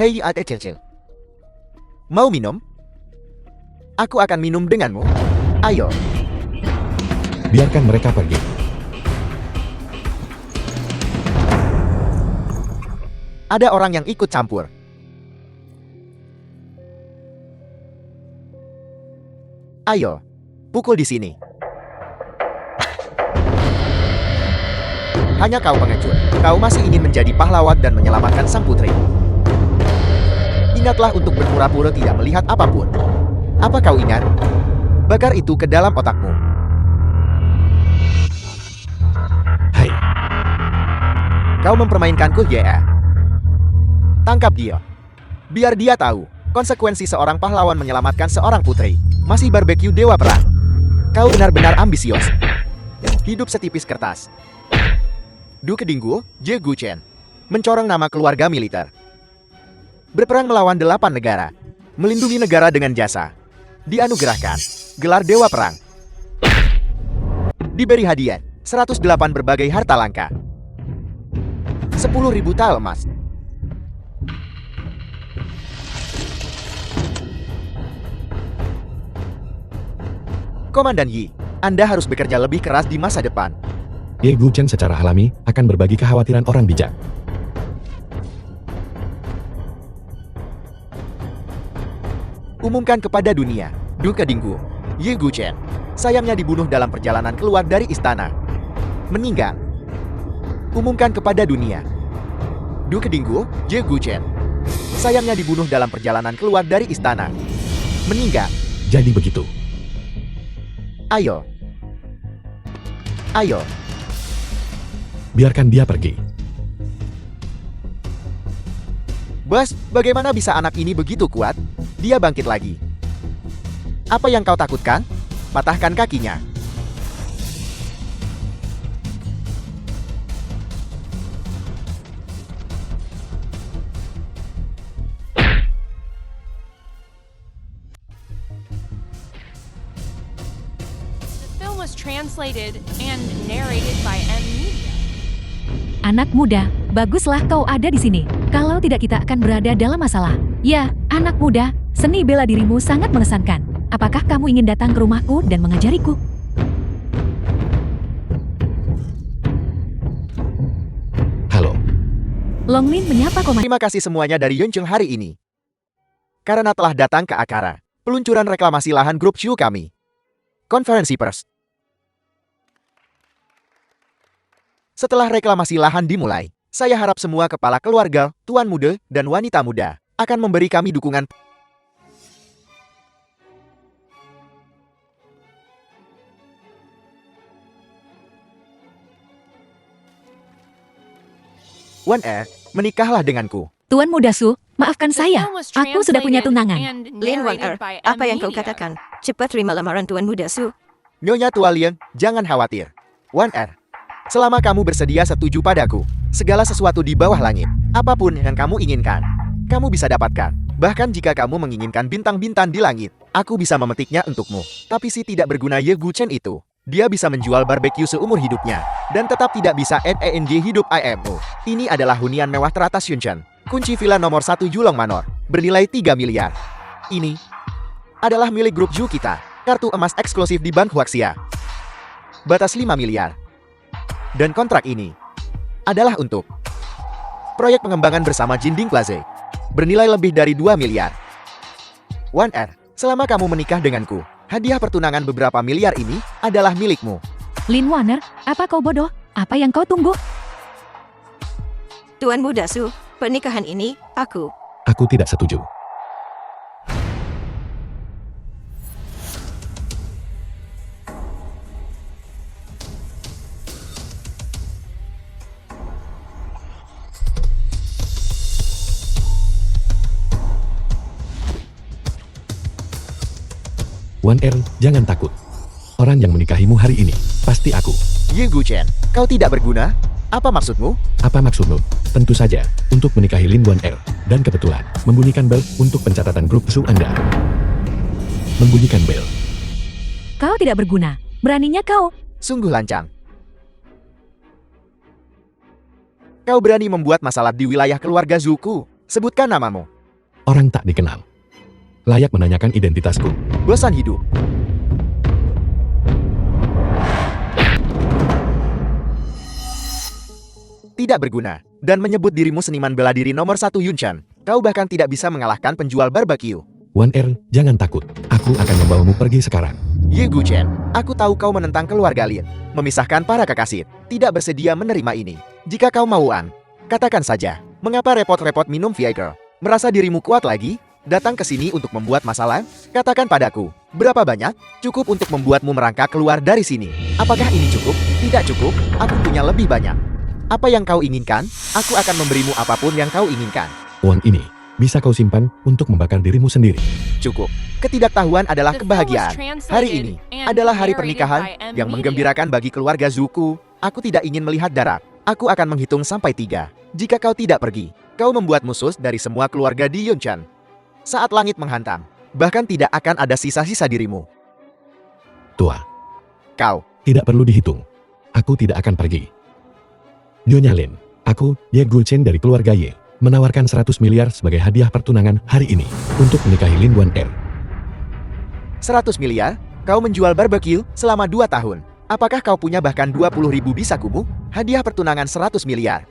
Hei adik kecil. Mau minum? Aku akan minum denganmu. Ayo. Biarkan mereka pergi. Ada orang yang ikut campur. Ayo, pukul di sini. Hanya kau pengecut. Kau masih ingin menjadi pahlawan dan menyelamatkan sang putri. Ingatlah untuk berpura-pura tidak melihat apapun. Apa kau ingat? Bakar itu ke dalam otakmu. Hai, Kau mempermainkanku, ya? Tangkap dia. Biar dia tahu konsekuensi seorang pahlawan menyelamatkan seorang putri. Masih barbeque dewa perang. Kau benar-benar ambisius. Hidup setipis kertas. Du Kedinggu, Je Guchen. Mencorong nama keluarga militer. Berperang melawan 8 negara. Melindungi negara dengan jasa. Dianugerahkan gelar dewa perang. Diberi hadiah 108 berbagai harta langka. 10.000 tal emas. Komandan Yi, Anda harus bekerja lebih keras di masa depan. Ye Guchen secara alami akan berbagi kekhawatiran orang bijak. Umumkan kepada dunia, Du Kedinggu, Ye Guchen, sayangnya dibunuh dalam perjalanan keluar dari istana. Meninggal. Umumkan kepada dunia, Du Kedinggu, Ye Guchen, sayangnya dibunuh dalam perjalanan keluar dari istana. Meninggal. Jadi begitu. Ayo. Ayo. Biarkan dia pergi. Bos, bagaimana bisa anak ini begitu kuat? Dia bangkit lagi. Apa yang kau takutkan? Patahkan kakinya. The film was translated and narrated by M Media. Anak muda, baguslah kau ada di sini. Kalau tidak kita akan berada dalam masalah. Ya, anak muda, seni bela dirimu sangat mengesankan. Apakah kamu ingin datang ke rumahku dan mengajariku? Halo, Longlin menyapa komandan. Terima kasih semuanya dari Yuncheng hari ini. Karena telah datang ke acara peluncuran reklamasi lahan grup Shu kami. Konferensi pers. Setelah reklamasi lahan dimulai, saya harap semua kepala keluarga, tuan muda, dan wanita muda akan memberi kami dukungan. Wan menikahlah denganku. Tuan muda Su, maafkan The saya. film was Aku sudah punya translated tunangan. and Lin Wan narrated by apa M yang kau Media. katakan? Cepat terima lamaran Tuan Muda Su. Nyonya Tua Lien, jangan khawatir. Wan selama kamu bersedia setuju padaku, segala sesuatu di bawah langit, apapun yang kamu inginkan, kamu bisa dapatkan. Bahkan jika kamu menginginkan bintang-bintang di langit, aku bisa memetiknya untukmu. Tapi si tidak berguna Ye Guchen itu, dia bisa menjual barbeque seumur hidupnya, dan tetap tidak bisa NENG hidup IMO. Ini adalah hunian mewah teratas Yuncheng. Kunci villa nomor 1 Julong Manor, bernilai 3 miliar. Ini adalah milik grup Zhu kita, kartu emas eksklusif di Bank Huaxia. Batas 5 miliar. Dan kontrak ini adalah untuk proyek pengembangan bersama Jinding Plaza, bernilai lebih dari 2 miliar. Wan selama kamu menikah denganku, hadiah pertunangan beberapa miliar ini adalah milikmu. Lin Warner, apa kau bodoh? Apa yang kau tunggu? Tuan Muda Su, pernikahan ini, aku aku tidak setuju. Wan jangan takut. Orang yang menikahimu hari ini, pasti aku. Ye Guchen, kau tidak berguna? Apa maksudmu? Apa maksudmu? Tentu saja, untuk menikahi Lin Wan dan kebetulan, membunyikan bel untuk pencatatan grup Su Anda. Membunyikan bel. Kau tidak berguna. Beraninya kau. Sungguh lancang. Kau berani membuat masalah di wilayah keluarga Zuku. Sebutkan namamu. Orang tak dikenal. Layak menanyakan identitasku. Bosan hidup. Tidak berguna. Dan menyebut dirimu seniman bela diri nomor 1 Yunchan. Kau bahkan tidak bisa mengalahkan penjual barbecue. 1R, jangan takut. Aku akan membawamu pergi sekarang. Ye Guchen, aku tahu kau menentang keluarga Lin, memisahkan para kekasih, tidak bersedia menerima ini. Jika kau mauan, katakan saja, mengapa repot-repot minum Viagra? Merasa dirimu kuat lagi? Datang ke sini untuk membuat masalah? Katakan padaku, berapa banyak? Cukup untuk membuatmu merangkak keluar dari sini. Apakah ini cukup? Tidak cukup, aku punya lebih banyak. Apa yang kau inginkan? Aku akan memberimu apapun yang kau inginkan. Uang ini bisa kau simpan untuk membakar dirimu sendiri. Cukup. Ketidaktahuan adalah The film was kebahagiaan. translated Hari ini and adalah hari narrated pernikahan by M yang Media. menggembirakan bagi keluarga Zuku. Aku tidak ingin melihat darah. Aku akan menghitung sampai 3. Jika kau tidak pergi, kau membuat musuh dari semua keluarga di Yunchan. Saat langit menghantam, bahkan tidak akan ada sisa-sisa dirimu. Tua, Kau, tidak perlu dihitung. Aku tidak akan pergi. Nyonya Lin, aku, Ye Guchen dari keluarga Ye, menawarkan 100 miliar sebagai hadiah pertunangan hari ini untuk menikahi Lin 1R. 100 miliar? Kau menjual barbecue selama 2 tahun. Apakah kau punya bahkan 20.000 bisakumu? Hadiah pertunangan 100 miliar.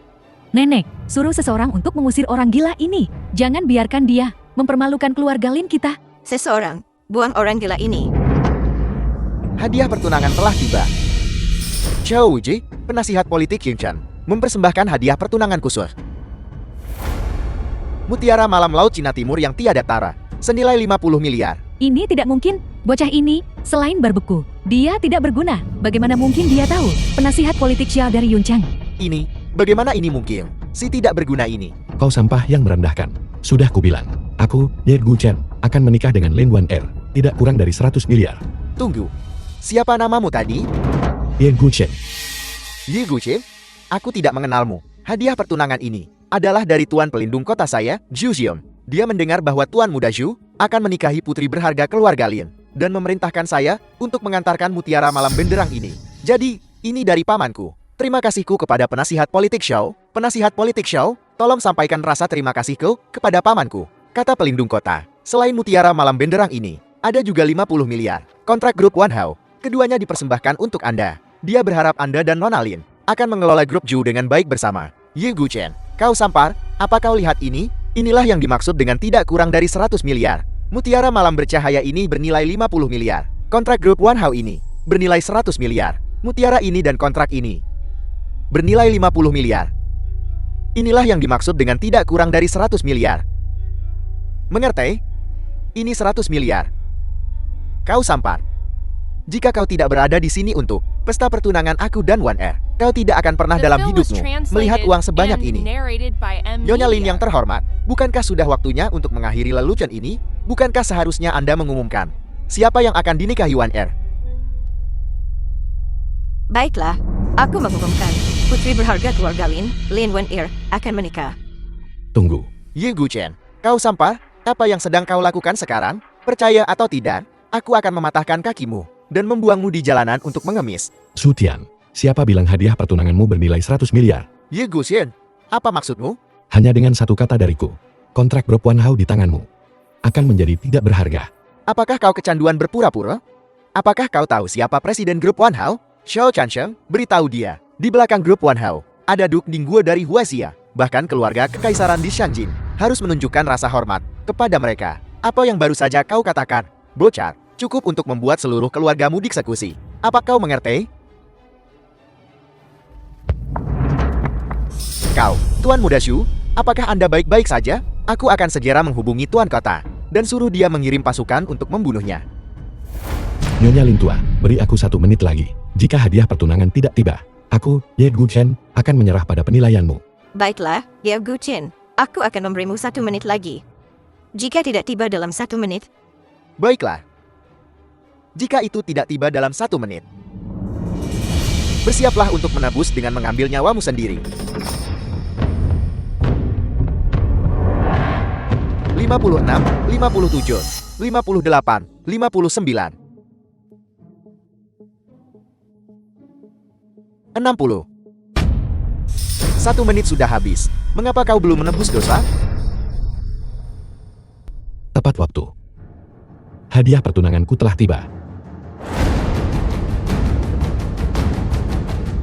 Nenek, suruh seseorang untuk mengusir orang gila ini. Jangan biarkan dia mempermalukan keluarga Lin kita. Seseorang, buang orang gila ini. Hadiah pertunangan telah tiba. Zhao Wuji, penasihat politik Yunchan, mempersembahkan hadiah pertunangan khusus. Mutiara Malam Laut Cina Timur yang tiada tara, senilai 50 miliar. Ini tidak mungkin. Bocah ini, selain berbeku, dia tidak berguna. Bagaimana mungkin dia tahu penasihat politik Xiao dari Yunchang? Ini, bagaimana ini mungkin? Si tidak berguna ini. Kau sampah yang merendahkan. Sudah kubilang, aku, Ye Guchen, akan menikah dengan Lin 1R, tidak kurang dari 100 miliar. Tunggu, siapa namamu tadi? Ye Guchen, Ye Guchen? Aku tidak mengenalmu. Hadiah pertunangan ini adalah dari Tuan Pelindung Kota saya, Zhu Xion. Dia mendengar bahwa Tuan Muda Zhu akan menikahi putri berharga keluarga Lin dan memerintahkan saya untuk mengantarkan mutiara malam benderang ini. Jadi, ini dari pamanku. Terima kasihku kepada penasihat politik Xiao. Penasihat politik Xiao, tolong sampaikan rasa terima kasihku kepada pamanku. Kata Pelindung Kota, selain mutiara malam benderang ini, ada juga 50 miliar. Kontrak grup One Hao, keduanya dipersembahkan untuk Anda. Dia berharap Anda dan Nona Lin akan mengelola grup Zhu dengan baik bersama. Ye Guchen, kau sampar, apa kau lihat ini? Inilah yang dimaksud dengan tidak kurang dari 100 miliar. Mutiara malam bercahaya ini bernilai 50 miliar. Kontrak grup One Hao ini bernilai 100 miliar. Mutiara ini dan kontrak ini bernilai 50 miliar. Inilah yang dimaksud dengan tidak kurang dari 100 miliar. Mengerti? Ini 100 miliar. Kau sampar. Jika kau tidak berada di sini untuk pesta pertunangan aku dan 1R, kau tidak akan pernah The dalam film was hidupmu melihat translated uang sebanyak and ini. narrated by M Nyonya Lin Media. yang terhormat, bukankah sudah waktunya untuk mengakhiri lelucon ini? Bukankah seharusnya Anda mengumumkan siapa yang akan dinikahi 1R? Baiklah, aku mengumumkan, putri berharga keluarga Lin, Lin 1R, akan menikah. tunggu. Ye Guchen, kau sampah? Apa yang sedang kau lakukan sekarang? Percaya atau tidak, aku akan mematahkan kakimu dan membuangmu di jalanan untuk mengemis. Sutian, siapa bilang hadiah pertunanganmu bernilai 100 miliar? Ye Guchen, apa maksudmu? Hanya dengan satu kata dariku, kontrak grup One Hao di tanganmu akan menjadi tidak berharga. Apakah kau kecanduan berpura-pura? Apakah kau tahu siapa presiden grup One Hao? Xiao Chansheng, beritahu dia. Di belakang grup One Hao, ada Duk Ningguo dari Huaxia. Bahkan keluarga kekaisaran di Shangjin harus menunjukkan rasa hormat kepada mereka. Apa yang baru saja kau katakan, bocah, cukup untuk membuat seluruh keluargamu dieksekusi. Apa kau mengerti? Kau, Tuan Muda Shu, apakah Anda baik-baik saja? Aku akan segera menghubungi Tuan Kota dan suruh dia mengirim pasukan untuk membunuhnya. Nyonya Lin tua, beri aku 1 menit lagi. Jika hadiah pertunangan tidak tiba, aku, Ye Guchen, akan menyerah pada penilaianmu. Baiklah, Ye Guchen, aku akan memberimu 1 menit lagi. Jika tidak tiba dalam 1 menit, Baiklah. Jika itu tidak tiba dalam 1 menit, bersiaplah untuk menebus dengan mengambil nyawamu sendiri. 56, 57, 58, 59, 60. 1 menit sudah habis. Mengapa kau belum menebus dosa? tepat waktu. Hadiah pertunanganku telah tiba.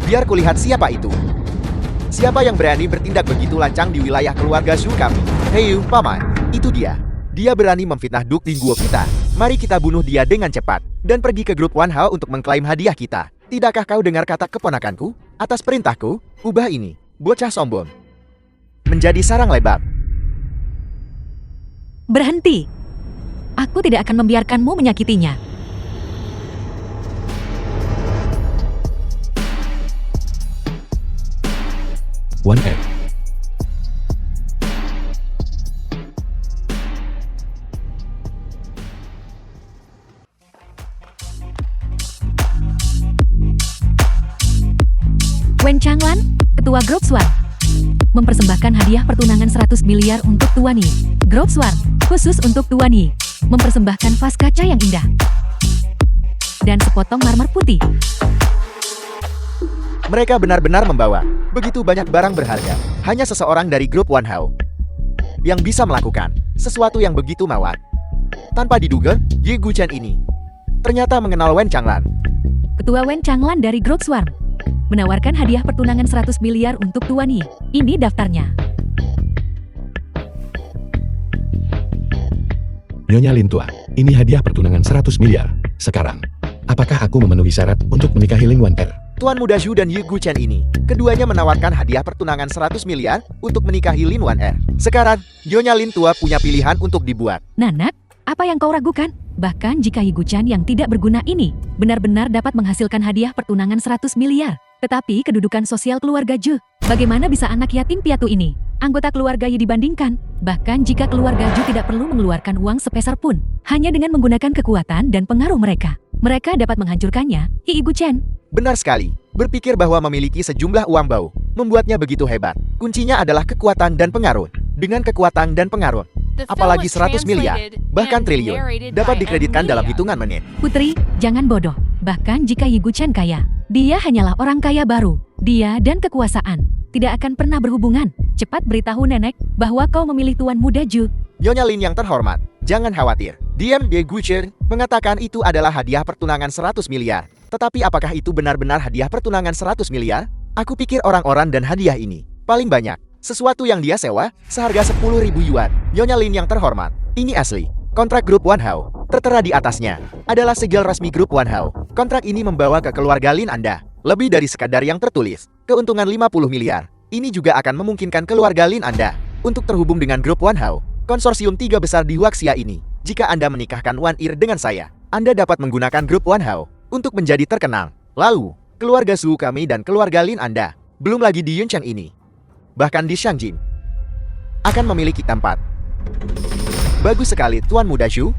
Biar kulihat siapa itu. Siapa yang berani bertindak begitu lancang di wilayah keluarga Zhu kami? Hei, paman, itu dia. Dia berani memfitnah Duke Lingguo kita. Mari kita bunuh dia dengan cepat dan pergi ke grup Wan Hao untuk mengklaim hadiah kita. Tidakkah kau dengar kata keponakanku? Atas perintahku, ubah ini, bocah sombong, menjadi sarang lebab. Berhenti. Aku tidak akan membiarkanmu menyakitinya. One F. Wen Changlan, Ketua Grup Swan, mempersembahkan hadiah pertunangan 100 miliar untuk Tuan Yi. Grup Swan, khusus untuk Tuan Yi, mempersembahkan vas kaca yang indah dan sepotong marmer putih. Mereka benar-benar membawa begitu banyak barang berharga. Hanya seseorang dari grup Wan Hao yang bisa melakukan sesuatu yang begitu mawar. Tanpa diduga, Ye Guchen ini ternyata mengenal Wen Changlan. Ketua Wen Changlan dari Grup Swan menawarkan hadiah pertunangan 100 miliar untuk Tuan Yi. Ini daftarnya. Nyonya Lin Tua, ini hadiah pertunangan 100 miliar. Sekarang, apakah aku memenuhi syarat untuk menikahi Ling Wan Er? Tuan muda Zhu dan Ye Guchen ini, keduanya menawarkan hadiah pertunangan 100 miliar untuk menikahi Lin Wan Er. Sekarang, Nyonya Lin Tua punya pilihan untuk dibuat. Nanak, apa yang kau ragukan? Bahkan jika Yi Guchen yang tidak berguna ini benar-benar dapat menghasilkan hadiah pertunangan 100 miliar. Tetapi kedudukan sosial keluarga Zhu, bagaimana bisa anak yatim piatu ini anggota keluarga Yi dibandingkan? Bahkan jika keluarga Zhu tidak perlu mengeluarkan uang sepeser pun, hanya dengan menggunakan kekuatan dan pengaruh mereka dapat menghancurkannya. Yi Guchen. Benar sekali. Berpikir bahwa memiliki sejumlah uang bau membuatnya begitu hebat. Kuncinya adalah kekuatan dan pengaruh. Dengan kekuatan dan pengaruh, apalagi 100 miliar, bahkan triliun, dapat dikreditkan dalam hitungan menit. Putri, jangan bodoh. Bahkan jika Yi Guchen kaya, dia hanyalah orang kaya baru. Dia dan kekuasaan tidak akan pernah berhubungan. Cepat beritahu nenek bahwa kau memilih Tuan Muda Zhu. Nyonya Lin yang terhormat, jangan khawatir. Diam Ye Guchen mengatakan itu adalah hadiah pertunangan 100 miliar. Tetapi apakah itu benar-benar hadiah pertunangan 100 miliar? Aku pikir orang-orang dan hadiah ini paling banyak sesuatu yang dia sewa seharga 10.000 yuan. Nyonya Lin yang terhormat, ini asli. Kontrak grup Wan Hao, tertera di atasnya adalah segel resmi grup Wan Hao. Kontrak ini membawa ke keluarga Lin Anda lebih dari sekadar yang tertulis. Keuntungan 50 miliar. Ini juga akan memungkinkan keluarga Lin Anda untuk terhubung dengan grup Wan Hao, konsorsium 3 besar di Huaxia ini. Jika Anda menikahkan Wan Ir dengan saya, Anda dapat menggunakan grup Wan Hao untuk menjadi terkenal. Lalu, keluarga Zhu kami dan keluarga Lin Anda, belum lagi di Yuncheng ini, bahkan di Shangjin, akan memiliki tempat. Bagus sekali, Tuan Muda Zhu.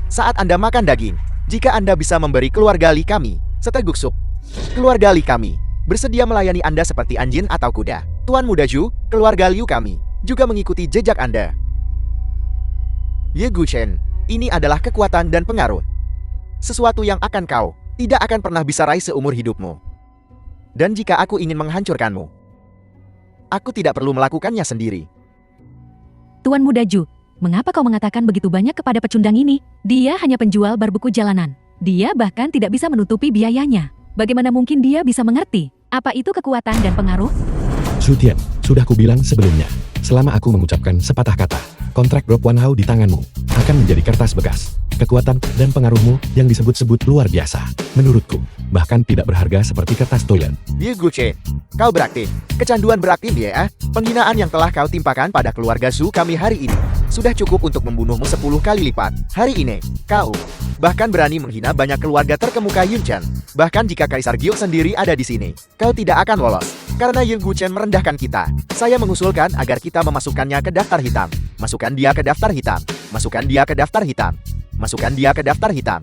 Saat Anda makan daging, jika Anda bisa memberi keluarga Li kami seteguk sup, keluarga Li kami bersedia melayani Anda seperti anjing atau kuda. Tuan Muda Zhu, keluarga Liu kami juga mengikuti jejak Anda. Ye Guchen, ini adalah kekuatan dan pengaruh. Sesuatu yang akan kau tidak akan pernah bisa raih seumur hidupmu. Dan jika aku ingin menghancurkanmu, aku tidak perlu melakukannya sendiri. Tuan Muda Zhu, mengapa kau mengatakan begitu banyak kepada pecundang ini? Dia hanya penjual bar buku jalanan. Dia bahkan tidak bisa menutupi biayanya. Bagaimana mungkin dia bisa mengerti apa itu kekuatan dan pengaruh? Zhu Tian, sudah kubilang sebelumnya, selama aku mengucapkan sepatah kata, kontrak grup Wan Hao di tanganmu akan menjadi kertas bekas. Kekuatan dan pengaruhmu yang disebut-sebut luar biasa. Menurutku, bahkan tidak berharga seperti kertas toilet. Ye Guchen, kau beraktif. Kecanduan beraktif ya. Penghinaan yang telah kau timpakan pada keluarga Zhu kami hari ini sudah cukup untuk membunuhmu 10 kali lipat. Hari ini, kau bahkan berani menghina banyak keluarga terkemuka Yuncheng. Bahkan jika Kaisar Giok sendiri ada di sini, kau tidak akan lolos. Karena Ye Guchen merendahkan kita. Saya mengusulkan agar kita memasukkannya ke daftar hitam. Masukkan dia ke daftar hitam. Masukkan dia ke daftar hitam. Masukkan dia ke daftar hitam.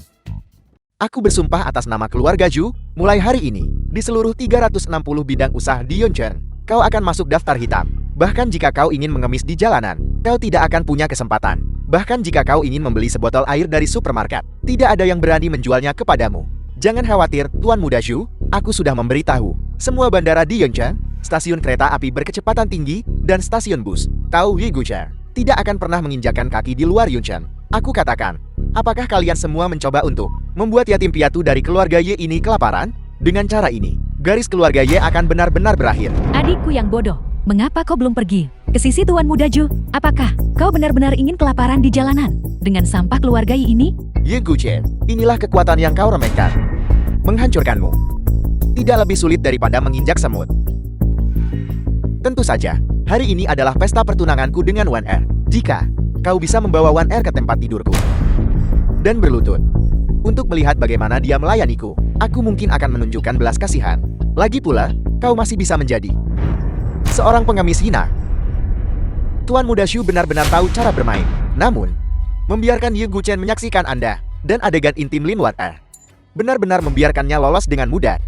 Aku bersumpah atas nama keluarga Zhu, mulai hari ini, di seluruh 360 bidang usaha di Yuncheng, kau akan masuk daftar hitam. Bahkan jika kau ingin mengemis di jalanan, kau tidak akan punya kesempatan. Bahkan jika kau ingin membeli sebotol air dari supermarket, tidak ada yang berani menjualnya kepadamu. Jangan khawatir, Tuan Muda Zhu, aku sudah memberitahu. Semua bandara di Yuncheng, stasiun kereta api berkecepatan tinggi, dan stasiun bus, tahu Ye Guchen, tidak akan pernah menginjakkan kaki di luar Yunchen. Aku katakan, apakah kalian semua mencoba untuk membuat yatim piatu dari keluarga Ye ini kelaparan? Dengan cara ini, garis keluarga Ye akan benar-benar berakhir. Adikku yang bodoh, mengapa kau belum pergi ke sisi Tuan Muda Ju? Apakah kau benar-benar ingin kelaparan di jalanan dengan sampah keluarga Ye ini? Ye Guchen, inilah kekuatan yang kau remehkan. Menghancurkanmu tidak lebih sulit daripada menginjak semut. Tentu saja, hari ini adalah pesta pertunanganku dengan Wan Er. Jika kau bisa membawa Wan Er ke tempat tidurku dan berlutut untuk melihat bagaimana dia melayaniku, aku mungkin akan menunjukkan belas kasihan. Lagi pula, kau masih bisa menjadi seorang pengemis hina. Tuan Muda Shu benar-benar tahu cara bermain. Namun, membiarkan Ye Guchen menyaksikan Anda dan adegan intim Lin Wan Er benar-benar membiarkannya lolos dengan mudah.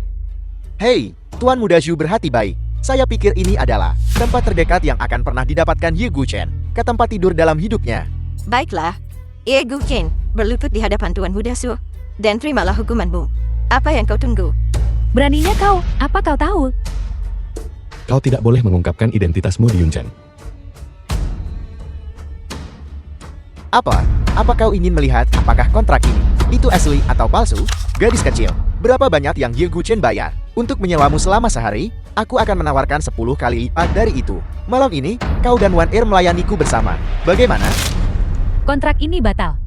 Hei, Tuan Muda Shu berhati baik. Saya pikir ini adalah tempat terdekat yang akan pernah didapatkan Ye Guchen ke tempat tidur dalam hidupnya. Baiklah, Ye Guchen, berlutut di hadapan Tuan Muda Shu, dan terimalah hukumanmu. Apa yang kau tunggu? Beraninya kau, apa kau tahu? Kau tidak boleh mengungkapkan identitasmu di Yunchen. Apa? Apa kau ingin melihat apakah kontrak ini itu asli atau palsu? Gadis kecil, berapa banyak yang Ye Guchen bayar untuk menyewamu selama sehari? Aku akan menawarkan 10 kali lipat dari itu. Malam ini, kau dan Wan Er melayaniku bersama. Bagaimana? Kontrak ini batal.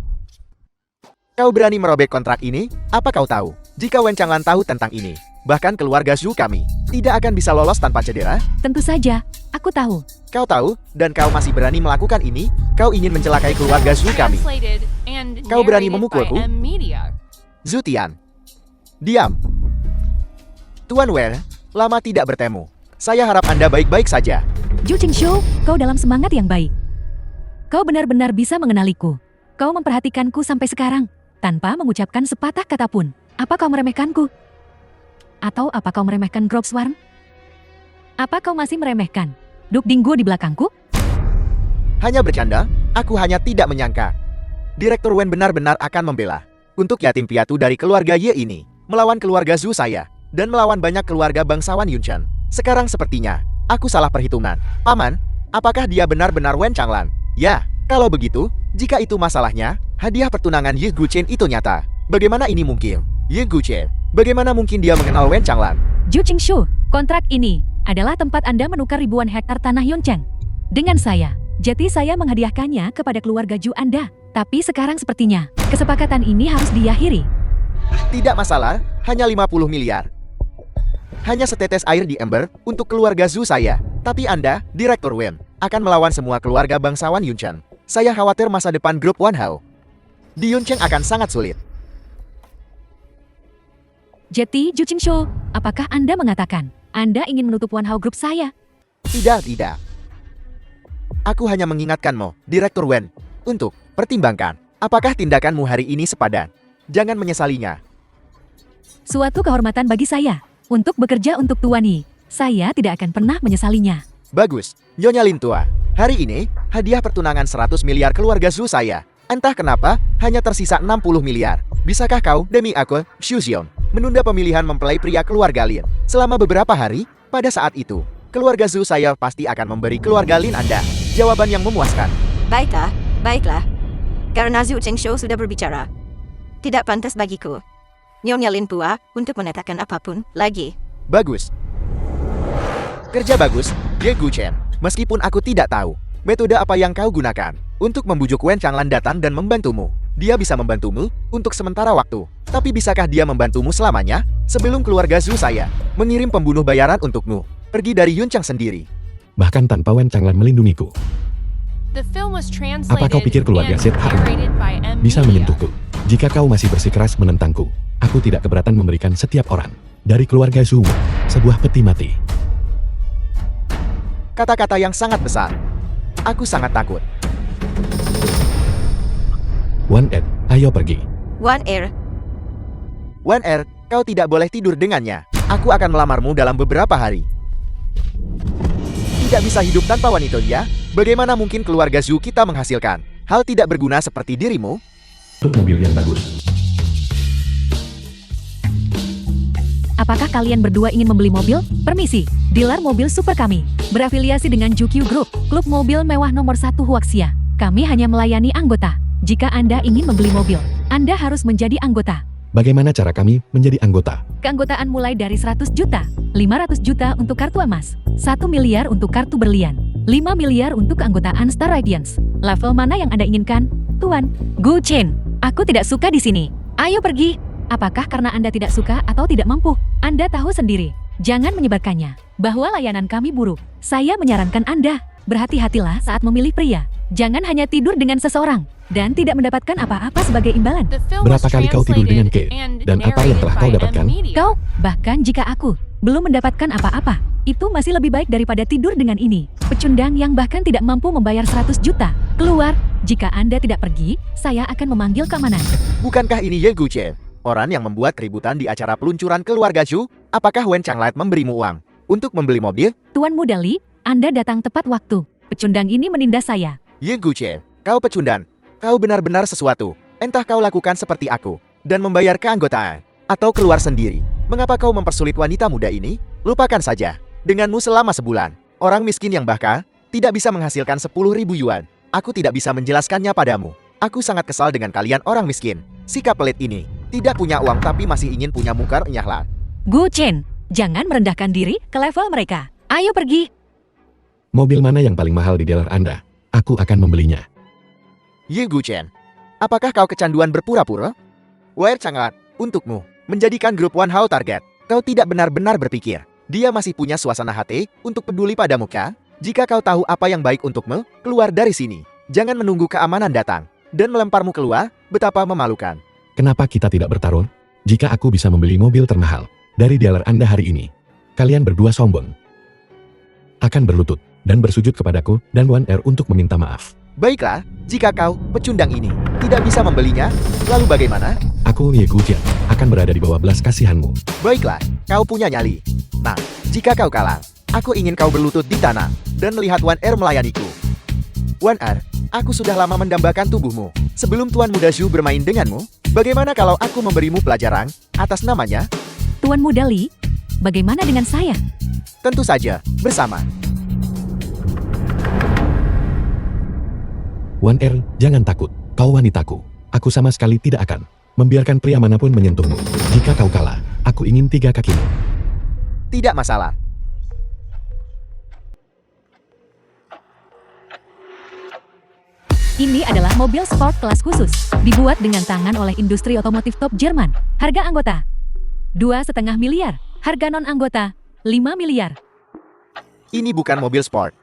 Kau berani merobek kontrak ini? Apa kau tahu? Jika Wen Changlan tahu tentang ini, bahkan keluarga Zhu kami tidak akan bisa lolos tanpa cedera? Tentu saja, aku tahu. Kau tahu, dan kau masih berani melakukan ini? Kau ingin mencelakai keluarga Zhu kami. Translated and Kau berani narrated memukulku? by M Media. Zhu Tian. Diam. Tuan Wen, lama tidak bertemu. Saya harap Anda baik-baik saja. Ju Qingshu, kau dalam semangat yang baik. Kau benar-benar bisa mengenaliku. Kau memperhatikanku sampai sekarang, tanpa mengucapkan sepatah kata pun. Apa kau meremehkanku? Atau apa kau meremehkan Grove Swarm? Apa kau masih meremehkan Duk Dinggu di belakangku? Hanya bercanda, aku hanya tidak menyangka Direktur Wen benar-benar akan membela untuk yatim piatu dari keluarga Ye ini, melawan keluarga Zhu saya, dan melawan banyak keluarga bangsawan Yunchen. Sekarang sepertinya, aku salah perhitungan. Paman, apakah dia benar-benar Wen Changlan? Ya, kalau begitu, jika itu masalahnya, hadiah pertunangan Ye Guchen itu nyata. Bagaimana ini mungkin? Ye Guchen, bagaimana mungkin dia mengenal Wen Changlan? Ju Qingshu, kontrak ini adalah tempat Anda menukar ribuan hektar tanah Yuncheng dengan saya. Jadi saya menghadiahkannya kepada keluarga Ju Anda. Tapi sekarang sepertinya, kesepakatan ini harus diakhiri. Tidak masalah, hanya 50 miliar. Hanya setetes air di ember untuk keluarga Zhu saya. Tapi Anda, Direktur Wen, akan melawan semua keluarga bangsawan Yunchen. Saya khawatir masa depan grup Wanhao di Yunchen akan sangat sulit. Jadi, Ju Qingshu, apakah Anda mengatakan Anda ingin menutup Wanhao Group saya? Tidak. Aku hanya mengingatkanmu, Direktur Wen, untuk pertimbangkan apakah tindakanmu hari ini sepadan. Jangan menyesalinya. Suatu kehormatan bagi saya untuk bekerja untuk Tuan Yi. Saya tidak akan pernah menyesalinya. Bagus, Nyonya Lin Tua. Hari ini, hadiah pertunangan 100 miliar keluarga Zhu saya. Entah kenapa, hanya tersisa 60 miliar. Bisakah kau, demi aku, Xu Xiong, menunda pemilihan mempelai pria keluarga Lin selama beberapa hari? Pada saat itu, keluarga Zhu saya pasti akan memberi keluarga Lin Anda jawaban yang memuaskan. Baiklah. Karena Zhu Qingshu sudah berbicara, tidak pantas bagiku, Nyonya Lin Tua, untuk mengatakan apapun lagi. Bagus. Kerja bagus, Ye Guchen. Meskipun aku tidak tahu metode apa yang kau gunakan untuk membujuk Wen Changlan datang dan membantumu. Dia bisa membantumu untuk sementara waktu. Tapi bisakah dia membantumu selamanya? Sebelum keluarga Zhu saya mengirim pembunuh bayaran untukmu pergi dari Yuncheng sendiri. Bahkan tanpa Wen Changlan melindungiku. The film was Apa kau translated pikir keluarga and ZHM narrated by M bisa Media. menyentuhku? Jika kau masih bersikeras menentangku, aku tidak keberatan memberikan setiap orang dari keluarga Zhu sebuah peti mati. Kata-kata yang sangat besar. Aku sangat takut. Wan Er, ayo pergi. Wan Er, Wan Er, kau tidak boleh tidur dengannya. Aku akan melamarmu dalam beberapa hari. Tidak bisa hidup tanpa wanita ya? Bagaimana mungkin keluarga Zhu kita menghasilkan hal tidak berguna seperti dirimu? Untuk mobil yang bagus. Apakah kalian berdua ingin membeli mobil? Permisi, dealer mobil super kami. Berafiliasi dengan Jukyu Group, klub mobil mewah nomor 1 Huaxia. Kami hanya melayani anggota. Jika Anda ingin membeli mobil, Anda harus menjadi anggota. Bagaimana cara kami menjadi anggota? Keanggotaan mulai dari 100 juta, 500 juta untuk kartu emas, 1 miliar untuk kartu berlian, 5 miliar untuk keanggotaan Star Radiance. Level mana yang Anda inginkan? Tuan, Gu Chen, aku tidak suka di sini. Ayo pergi. Apakah karena Anda tidak suka atau tidak mampu? Anda tahu sendiri. Jangan menyebarkannya bahwa layanan kami buruk. Saya menyarankan Anda, berhati-hatilah saat memilih pria. Jangan hanya tidur dengan seseorang dan tidak mendapatkan apa-apa sebagai imbalan. The film was Berapa kali kau tidur dengan translated Kate? and Dan apa yang narrated telah by kau M dapatkan? Media. Kau, bahkan jika aku belum mendapatkan apa-apa, itu masih lebih baik daripada tidur dengan ini. Pecundang yang bahkan tidak mampu membayar 100 juta. Keluar, jika Anda tidak pergi, saya akan memanggil keamanan. Bukankah ini Ye Guchen, orang yang membuat keributan di acara peluncuran keluarga Zhu? Apakah Wen Changlait memberimu uang untuk membeli mobil? Tuan Muda Li, Anda datang tepat waktu. Pecundang ini menindas saya. Ye Guchen, kau pecundang. Kau benar-benar sesuatu. Entah kau lakukan seperti aku dan membayar keanggotaan atau keluar sendiri. Mengapa kau mempersulit wanita muda ini? Lupakan saja. Denganmu selama sebulan. Orang miskin yang bahkan tidak bisa menghasilkan 10.000 yuan. Aku tidak bisa menjelaskannya padamu. Aku sangat kesal dengan kalian orang miskin. Sikap pelit ini. Tidak punya uang tapi masih ingin punya mukar enyahlah. Gu Chen, jangan merendahkan diri ke level mereka. Ayo pergi. Mobil mana yang paling mahal di dealer Anda? Aku akan membelinya. Ye Guchen, apakah kau kecanduan berpura-pura? Wen Changlait, untukmu, menjadikan grup One Hao target. Kau tidak benar-benar berpikir. Dia masih punya suasana hati untuk peduli padamu kah? Jika kau tahu apa yang baik untukmu, keluar dari sini. Jangan menunggu keamanan datang dan melemparmu keluar, betapa memalukan. Kenapa kita tidak bertarung? Jika aku bisa membeli mobil termahal dari dealer Anda hari ini, kalian berdua sombong. Akan berlutut dan bersujud kepadaku dan Wan Er untuk meminta maaf. Baiklah, jika kau, pecundang ini, tidak bisa membelinya, lalu bagaimana? Aku Ye Guchen akan berada di bawah belas kasihanmu. Baiklah, kau punya nyali. Nah, jika kau kalah, aku ingin kau berlutut di tanah dan melihat Wan Er melayaniku. Wan Er, aku sudah lama mendambakan tubuhmu. Sebelum Tuan Muda Zhu bermain denganmu, bagaimana kalau aku memberimu pelajaran atas namanya? Tuan Muda Li, bagaimana dengan saya? Tentu saja, bersama. Wan Er, jangan takut. Kau wanitaku. Aku sama sekali tidak akan membiarkan pria manapun menyentuhmu. Jika kau kalah, aku ingin 3 kakimu. Tidak masalah. Ini adalah mobil sport kelas khusus, dibuat dengan tangan oleh industri otomotif top Jerman. Harga anggota 2,5 miliar, harga non-anggota 5 miliar. Ini bukan mobil sport.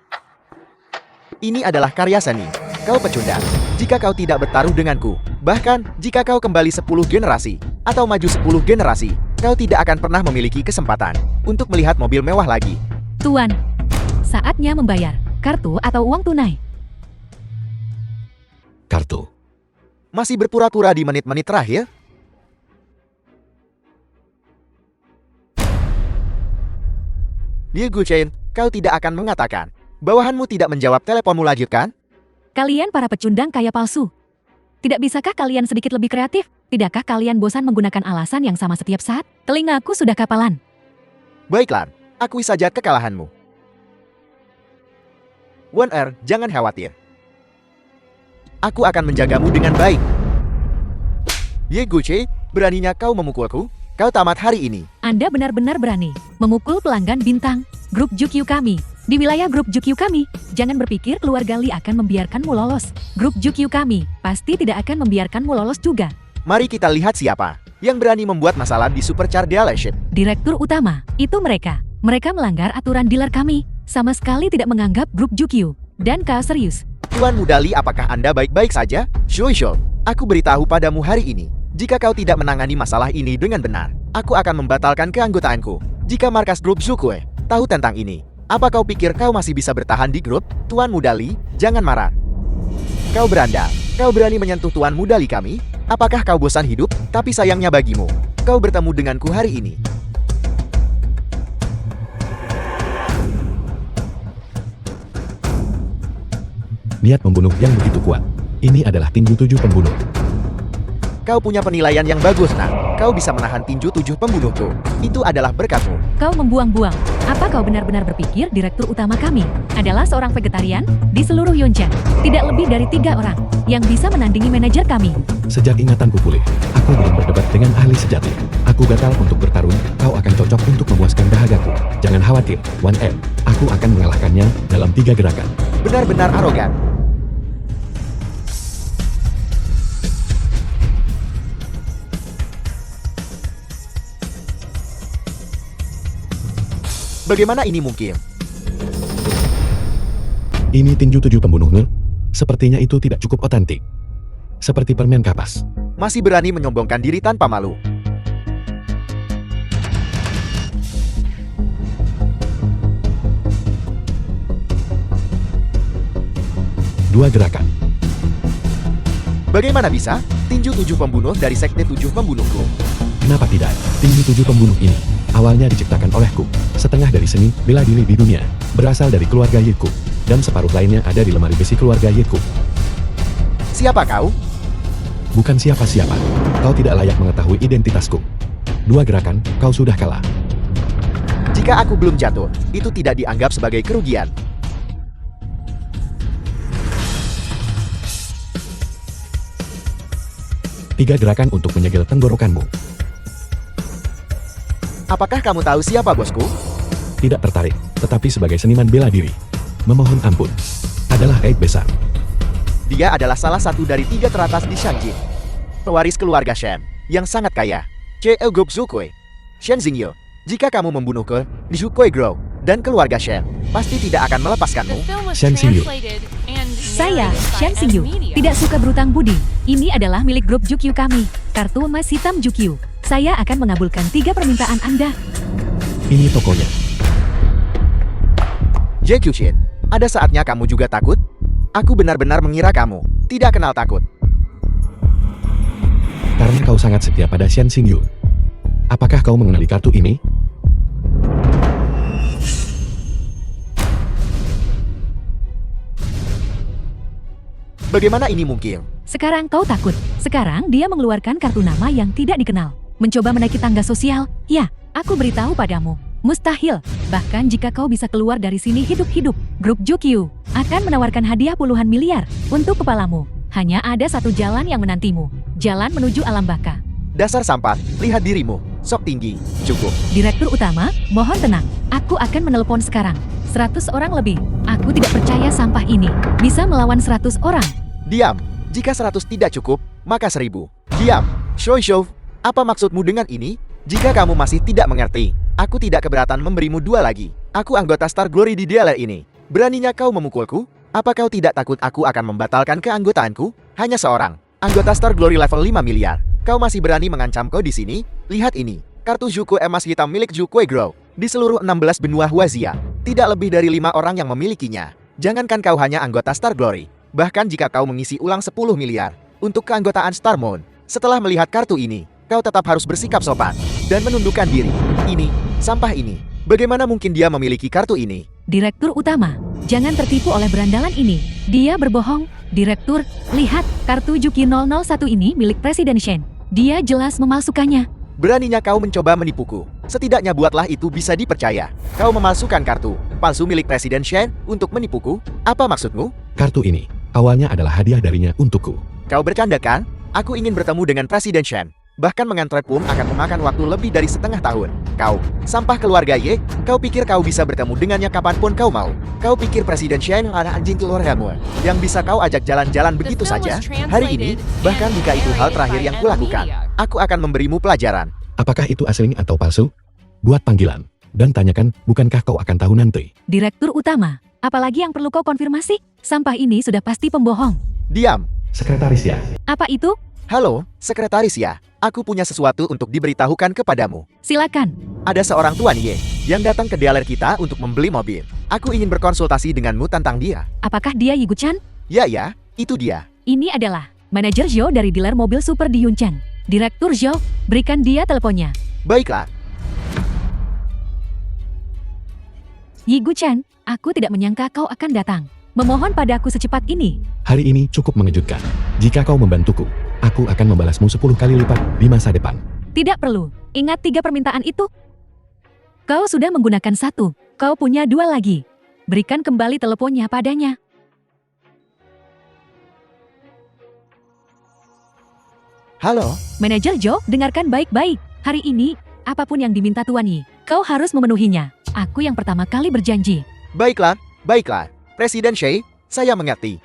Ini adalah karya seni. Kau pecundang. Jika kau tidak bertaruh denganku, bahkan jika kau kembali 10 generasi, atau maju 10 generasi, kau tidak akan pernah memiliki kesempatan untuk melihat mobil mewah lagi. Tuan, saatnya membayar, kartu atau uang tunai. Kartu. Masih berpura-pura di menit-menit terakhir? Ye Guchen, kau tidak akan mengatakan. Bawahanmu tidak menjawab teleponmu lanjutkan? Kalian para pecundang kaya palsu. Tidak bisakah kalian sedikit lebih kreatif? Tidakkah kalian bosan menggunakan alasan yang sama setiap saat? Telingaku sudah kapalan. Baiklah, akui saja kekalahanmu. Wan Er, jangan khawatir. Aku akan menjagamu dengan baik. Ye Guchen, beraninya kau memukulku? Kau tamat hari ini. Anda benar-benar berani memukul pelanggan bintang grup Jukyu kami. Di wilayah grup Jukyu kami, jangan berpikir keluarga Li akan membiarkanmu lolos. Grup Jukyu kami pasti tidak akan membiarkanmu lolos juga. Mari kita lihat siapa yang berani membuat masalah di Supercar Dealership. Direktur utama, itu mereka. Mereka melanggar aturan dealer kami. Sama sekali tidak menganggap grup Jukyu. Dan kau serius. Tuan Muda Li, apakah Anda baik-baik saja? Shui, aku beritahu padamu hari ini. Jika kau tidak menangani masalah ini dengan benar, aku akan membatalkan keanggotaanku. Jika markas grup Zukue tahu tentang ini, apa kau pikir kau masih bisa bertahan di grup? Tuan Muda Li, jangan marah. Kau berandal. Kau berani menyentuh Tuan Muda Li kami? Apakah kau bosan hidup? Tapi sayangnya bagimu, kau bertemu denganku hari ini. Niat membunuh yang begitu kuat. Ini adalah tinju 7 pembunuh. Kau punya penilaian yang bagus, nak. Kau bisa menahan tinju 7 pembunuhku. Itu adalah berkatmu. Kau membuang-buang. Apa kau benar-benar berpikir direktur utama kami adalah seorang vegetarian? Di seluruh Yuncheng, tidak lebih dari 3 orang yang bisa menandingi manajer kami. Sejak ingatanku pulih, aku belum berdebat dengan ahli sejati. Aku gatal untuk bertarung, kau akan cocok untuk memuaskan dahagaku. Jangan khawatir, 1M. Aku akan mengalahkannya dalam 3 gerakan. Benar-benar arogan. Bagaimana ini mungkin? Ini tinju 7 pembunuh Nge. Sepertinya itu tidak cukup otentik. Seperti permen kapas. Masih berani menyombongkan diri tanpa malu. Dua gerakan. Bagaimana bisa? Tinju 7 pembunuh dari sekte 7 pembunuhku. Kenapa tidak? Tinju 7 pembunuh ini awalnya diciptakan olehku. Setengah dari seni bela diri di dunia berasal dari keluarga Ye Ku, dan separuh lainnya ada di lemari besi keluarga Ye Ku. Siapa kau? Bukan siapa-siapa. Kau tidak layak mengetahui identitasku. 2 gerakan, kau sudah kalah. Jika aku belum jatuh, itu tidak dianggap sebagai kerugian. Tiga gerakan untuk menyegel tenggorokanmu. Apakah kamu tahu siapa bosku? Tidak tertarik, tetapi sebagai seniman bela diri, memohon ampun, adalah aib besar. Dia adalah salah satu dari 3 teratas di Shangjin. Pewaris keluarga Shen, yang sangat kaya. Cheo Gok Zukui. Shen Xingyu, jika kamu membunuhku, di Zukui Grow, dan keluarga Shen, pasti tidak akan The melepaskanmu. film was Shen Xingyu. translated and Saya, narrated by Shen S Xingyu, Media. tidak suka berutang budi. Ini adalah milik grup Jukyu kami, kartu emas hitam Jukyu. Saya akan mengabulkan 3 permintaan Anda. Ini tokonya. Jekyushin, ada saatnya kamu juga takut? Aku benar-benar mengira kamu tidak kenal takut. Karena kau sangat setia pada Shen Xingyu. Apakah kau mengenali kartu ini? Bagaimana ini mungkin? Sekarang kau takut. Sekarang dia mengeluarkan kartu nama yang tidak dikenal. Mencoba menaiki tangga sosial. Ya, aku beritahu padamu. Mustahil. Bahkan jika kau bisa keluar dari sini hidup-hidup, grup Jukyu akan menawarkan hadiah puluhan miliar untuk kepalamu. Hanya ada satu jalan yang menantimu. Jalan menuju alam baka. Dasar sampah, lihat dirimu. Sok tinggi. Cukup. Direktur utama, mohon tenang. Aku akan menelpon sekarang. 100 orang lebih. Aku tidak percaya sampah ini bisa melawan 100 orang. Diam. Jika 100 tidak cukup, maka 1000. Diam. Show. Apa maksudmu dengan ini? Jika kamu masih tidak mengerti, aku tidak keberatan memberimu 2 lagi. Aku anggota Star Glory di DLR ini. Beraninya kau memukulku? Apa kau tidak takut aku akan membatalkan keanggotaanku? Hanya seorang. Anggota Star Glory level 5 miliar. Kau masih berani mengancamku di sini? Lihat ini. Kartu Juku emas hitam milik Jukui Grow. Di seluruh 16 benua Huazia, tidak lebih dari 5 orang yang memilikinya. Jangankan kau hanya anggota Star Glory. Bahkan jika kau mengisi ulang 10 miliar untuk keanggotaan Star Moon, setelah melihat kartu ini, kau tetap harus bersikap sopan dan menundukkan diri. Ini, sampah ini. Bagaimana mungkin dia memiliki kartu ini? Direktur utama, jangan tertipu oleh berandalan ini. Dia berbohong. Direktur, lihat, kartu Juki 001 ini milik Presiden Shen. Dia jelas memalsukannya. Beraninya kau mencoba menipuku. Setidaknya buatlah itu bisa dipercaya. Kau memalsukan kartu palsu milik Presiden Shen untuk menipuku? Apa maksudmu? Kartu ini awalnya adalah hadiah darinya untukku. Kau bercanda kan? Aku ingin bertemu dengan Presiden Shen. Bahkan mengantre pun akan memakan waktu lebih dari setengah tahun. Kau, sampah keluarga Ye, kau pikir kau bisa bertemu dengannya kapanpun kau mau? Kau pikir Presiden Shen adalah anjing keluargamu yang bisa kau ajak jalan-jalan begitu saja? Hari ini, bahkan jika itu hal terakhir yang kulakukan, aku akan memberimu pelajaran. Apakah itu asli atau palsu? Buat panggilan, dan tanyakan, bukankah kau akan tahu nanti? Direktur utama, apalagi yang perlu kau konfirmasi? Sampah ini sudah pasti pembohong. Diam. Sekretaris ya. Apa itu? Halo, sekretaris ya. Aku punya sesuatu untuk diberitahukan kepadamu. Silakan. Ada seorang Tuan Ye yang datang ke dealer kita untuk membeli mobil. Aku ingin berkonsultasi denganmu tentang dia. Apakah dia Yigu-chan? Ya, itu dia. Ini adalah manajer Zhou dari dealer mobil super di Yuncheng. Direktur Zhou, berikan dia teleponnya. Baiklah. Yigu-chan, aku tidak menyangka kau akan datang. Memohon padaku secepat ini. Hari ini cukup mengejutkan. Jika kau membantuku, Aku akan membalasmu 10 kali lipat di masa depan. Tidak perlu. Ingat 3 permintaan itu. Kau sudah menggunakan 1. Kau punya 2 lagi. Berikan kembali teleponnya padanya. Halo? Manajer Joe, dengarkan baik-baik. Hari ini, apapun yang diminta Tuan Yi, kau harus memenuhinya. Aku yang pertama kali berjanji. Baiklah, baiklah. Presiden Shay, saya mengerti.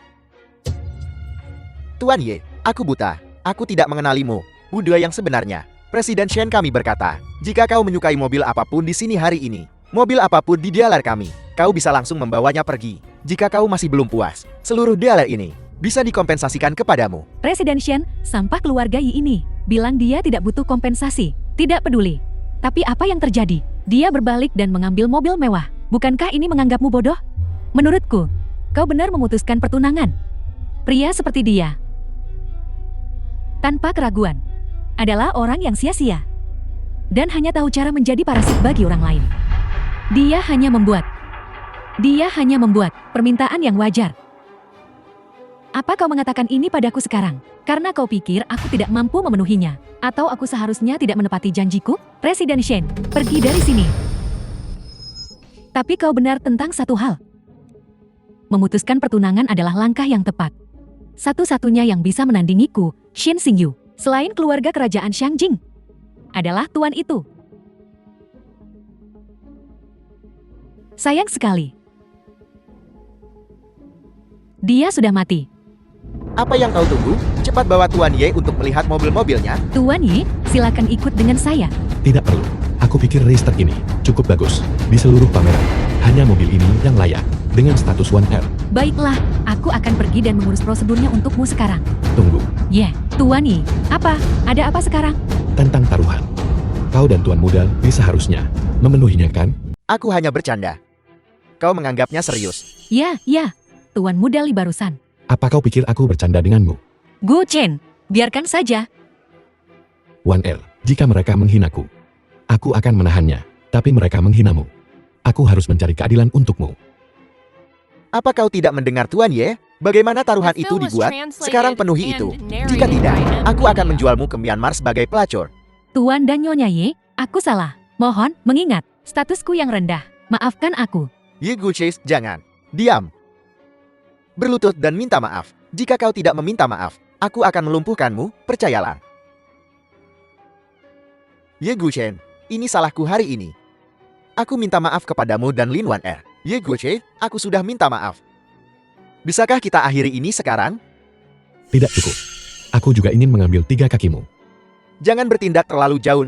Tuan Ye, aku buta. Aku tidak mengenalimu. Bude yang sebenarnya. Presiden Shen kami berkata, jika kau menyukai mobil apapun di sini hari ini, mobil apapun di dealer kami, kau bisa langsung membawanya pergi. Jika kau masih belum puas, seluruh dealer ini bisa dikompensasikan kepadamu. Presiden Shen, sampah keluarga Yi ini, bilang dia tidak butuh kompensasi. Tidak peduli. Tapi apa yang terjadi? Dia berbalik dan mengambil mobil mewah. Bukankah ini menganggapmu bodoh? Menurutku, kau benar memutuskan pertunangan. Pria seperti dia, tanpa keraguan, adalah orang yang sia-sia. Dan hanya tahu cara menjadi parasit bagi orang lain. Dia hanya membuat permintaan yang wajar. Apa kau mengatakan ini padaku sekarang? Karena kau pikir aku tidak mampu memenuhinya? Atau aku seharusnya tidak menepati janjiku? Presiden Shen, pergi dari sini. Tapi kau benar tentang satu hal. Memutuskan pertunangan adalah langkah yang tepat. Satu-satunya yang bisa menandingiku, Shin Xingyu, selain keluarga kerajaan Xiangjing, adalah tuan itu. Sayang sekali. Dia sudah mati. Apa yang kau tunggu? Cepat bawa Tuan Ye untuk melihat mobil-mobilnya. Tuan Yi, silakan ikut dengan saya. Tidak perlu. Aku pikir racer ini cukup bagus. Di seluruh pameran, hanya mobil ini yang layak. Dengan status 1R. Baiklah, aku akan pergi dan mengurus prosedurnya untukmu sekarang. Tunggu. Tuan Yi, apa? Ada apa sekarang? Tentang taruhan. Kau dan Tuan Muda seharusnya memenuhinya kan? Aku hanya bercanda. Kau menganggapnya serius. Ya, Tuan Muda Li barusan. Apa kau pikir aku bercanda denganmu? Gu Chen, biarkan saja. 1R, jika mereka menghinaku, aku akan menahannya. Tapi mereka menghinamu. Aku harus mencari keadilan untukmu. Apa kau tidak mendengar Tuan Ye? Bagaimana taruhan The itu film was dibuat? translated Sekarang penuhi and itu. narrated Jika tidak, by aku akan menjualmu ke Myanmar sebagai pelacur. Tuan dan Nyonya Ye, aku salah. Mohon, mengingat statusku yang rendah. Maafkan aku. Ye Guchis, jangan. Diam. Berlutut dan minta maaf. Jika kau tidak meminta maaf, aku akan melumpuhkanmu, percayalah. Ye Guchen, ini salahku hari ini. Aku minta maaf kepadamu dan Lin 1R. Ye Guche, aku sudah minta maaf. Bisakah kita akhiri ini sekarang? Tidak cukup. Aku juga ingin mengambil 3 kakimu. Jangan bertindak terlalu jauh.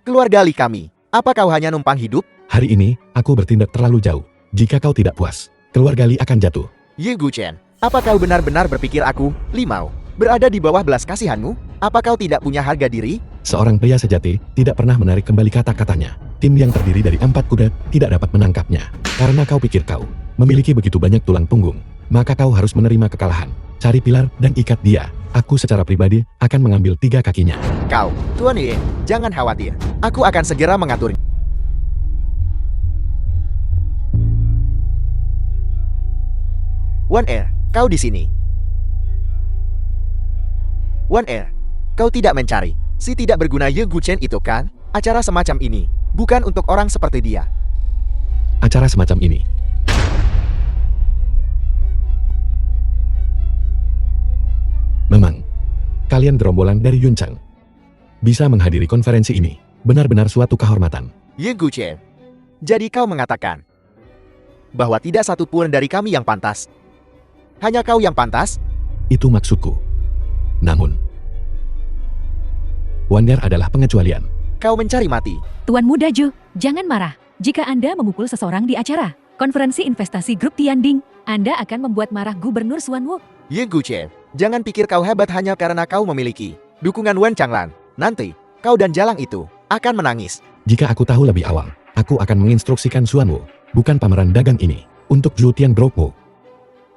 Keluarga Li kami, apa kau hanya numpang hidup? Hari ini, aku bertindak terlalu jauh. Jika kau tidak puas, keluarga Li akan jatuh. Ye Guchen, apa kau benar-benar berpikir aku, Li Mao, berada di bawah belas kasihanmu? Apa kau tidak punya harga diri? Seorang pria sejati tidak pernah menarik kembali kata-katanya. Tim yang terdiri dari 4 kuda tidak dapat menangkapnya. Karena kau pikir kau memiliki begitu banyak tulang punggung, maka kau harus menerima kekalahan. Cari pilar dan ikat dia. Aku secara pribadi akan mengambil 3 kakinya. Kau, Tuan Ye, jangan khawatir. Aku akan segera mengaturnya. 1R, kau di sini. 1R, kau tidak mencari si tidak berguna Ye Guchen itu kan? Acara semacam ini bukan untuk orang seperti dia. Acara semacam ini. Memang, kalian gerombolan dari Yuncheng bisa menghadiri konferensi ini. Benar-benar suatu kehormatan. Ye Guchen, jadi kau mengatakan bahwa tidak satu pun dari kami yang pantas. Hanya kau yang pantas? Itu maksudku. Namun, 1R adalah pengecualian. Kau mencari mati. Tuan Muda Ju, jangan marah. Jika Anda memukul seseorang di acara konferensi investasi grup Tianding, Anda akan membuat marah Gubernur Suanwu. Ye Guchen, jangan pikir kau hebat hanya karena kau memiliki dukungan Wen Changlan. Nanti, kau dan Jalang itu akan menangis. Jika aku tahu lebih awal, aku akan menginstruksikan Suanwu, bukan pameran dagang ini, untuk Zhuotian Groupmu.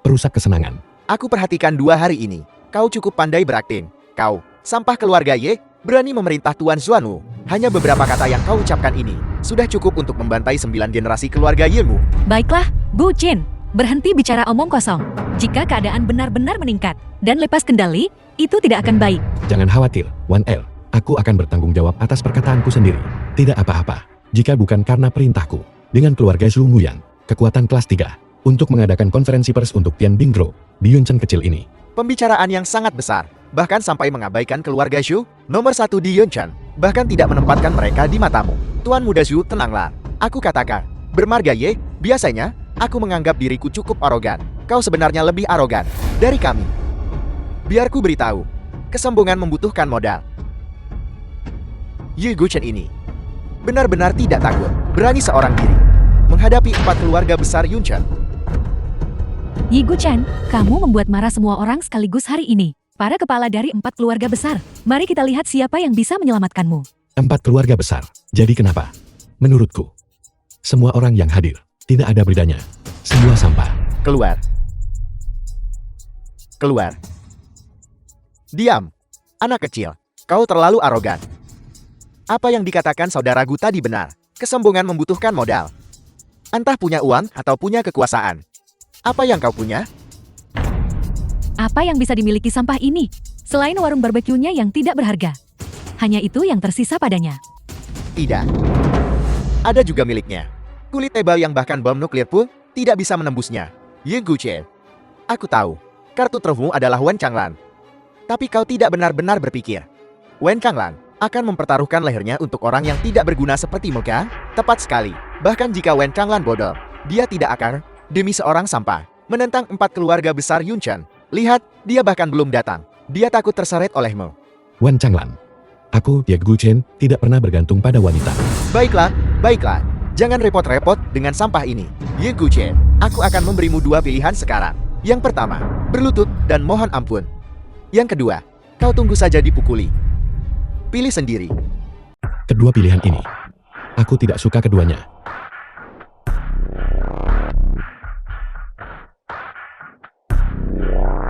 Perusak kesenangan. Aku perhatikan 2 hari ini. Kau cukup pandai berakting. Kau, sampah keluarga Ye, berani memerintah Tuan Suanwu. Hanya beberapa kata yang kau ucapkan ini sudah cukup untuk membantai 9 generasi keluarga Yemu. Baiklah, Gu Jin, berhenti bicara omong kosong. Jika keadaan benar-benar meningkat dan lepas kendali, Itu tidak akan baik. Jangan khawatir, Wan El. Aku akan bertanggung jawab atas perkataanku sendiri. Tidak apa-apa. Jika bukan karena perintahku, dengan keluarga Zhu Nguyen, kekuatan kelas 3, untuk mengadakan konferensi pers untuk Tian Bingro, di Yunchen kecil ini. Pembicaraan yang sangat besar, bahkan sampai mengabaikan keluarga Zhu, nomor 1 di Yunchen, bahkan tidak menempatkan mereka di matamu. Tuan muda Zhu, tenanglah. Aku katakan, bermarga Ye, biasanya, aku menganggap diriku cukup arogan. Kau sebenarnya lebih arogan dari kami. Biar ku beritahu, kesombongan membutuhkan modal. Ye Guchen ini benar-benar tidak takut, berani seorang diri menghadapi 4 keluarga besar Yunchen. Yi Guchen, kamu membuat marah semua orang sekaligus hari ini. Para kepala dari 4 keluarga besar. Mari kita lihat siapa yang bisa menyelamatkanmu. 4 keluarga besar. Jadi kenapa? Menurutku, semua orang yang hadir, tidak ada bedanya. Semua sampah. Keluar. Keluar. Diam. Anak kecil, kau terlalu arogan. Apa yang dikatakan saudaraku tadi benar. Kesombongan membutuhkan modal. Entah punya uang atau punya kekuasaan. Apa yang kau punya? Apa yang bisa dimiliki sampah ini? Selain warung barbeque-nya yang tidak berharga. Hanya itu yang tersisa padanya. Tidak. Ada juga miliknya. Kulit tebal yang bahkan bom nuklir pun tidak bisa menembusnya. Ye Guchen. Aku tahu, kartu trufmu adalah Wen Changlan. Tapi kau tidak benar-benar berpikir. Wen Changlan akan mempertaruhkan lehernya untuk orang yang tidak berguna sepertimu kan? Tepat sekali. Bahkan jika Wen Changlan bodoh, dia tidak akan, demi seorang sampah, menentang 4 keluarga besar Yunchen. Lihat, dia bahkan belum datang. Dia takut terseret olehmu. Wan Changlan. Aku, Ye Guchen, tidak pernah bergantung pada wanita. Baiklah, baiklah. Jangan repot-repot dengan sampah ini. Ye Guchen, aku akan memberimu 2 pilihan sekarang. Yang pertama, berlutut dan mohon ampun. Yang kedua, kau tunggu saja dipukuli. Pilih sendiri. Kedua pilihan ini, aku tidak suka keduanya.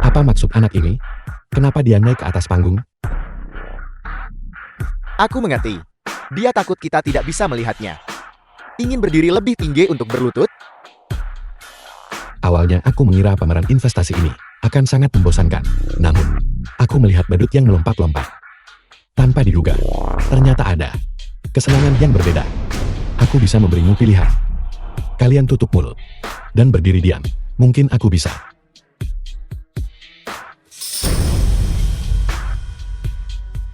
Apa maksud anak ini? Kenapa dia naik ke atas panggung? Aku mengerti. Dia takut kita tidak bisa melihatnya. Ingin berdiri lebih tinggi untuk berlutut? Awalnya aku mengira pameran investasi ini akan sangat membosankan. Namun, aku melihat badut yang melompat-lompat. Tanpa diduga, ternyata ada kesenangan yang berbeda. Aku bisa memberimu pilihan. Kalian tutup mulut dan berdiri diam. Mungkin aku bisa.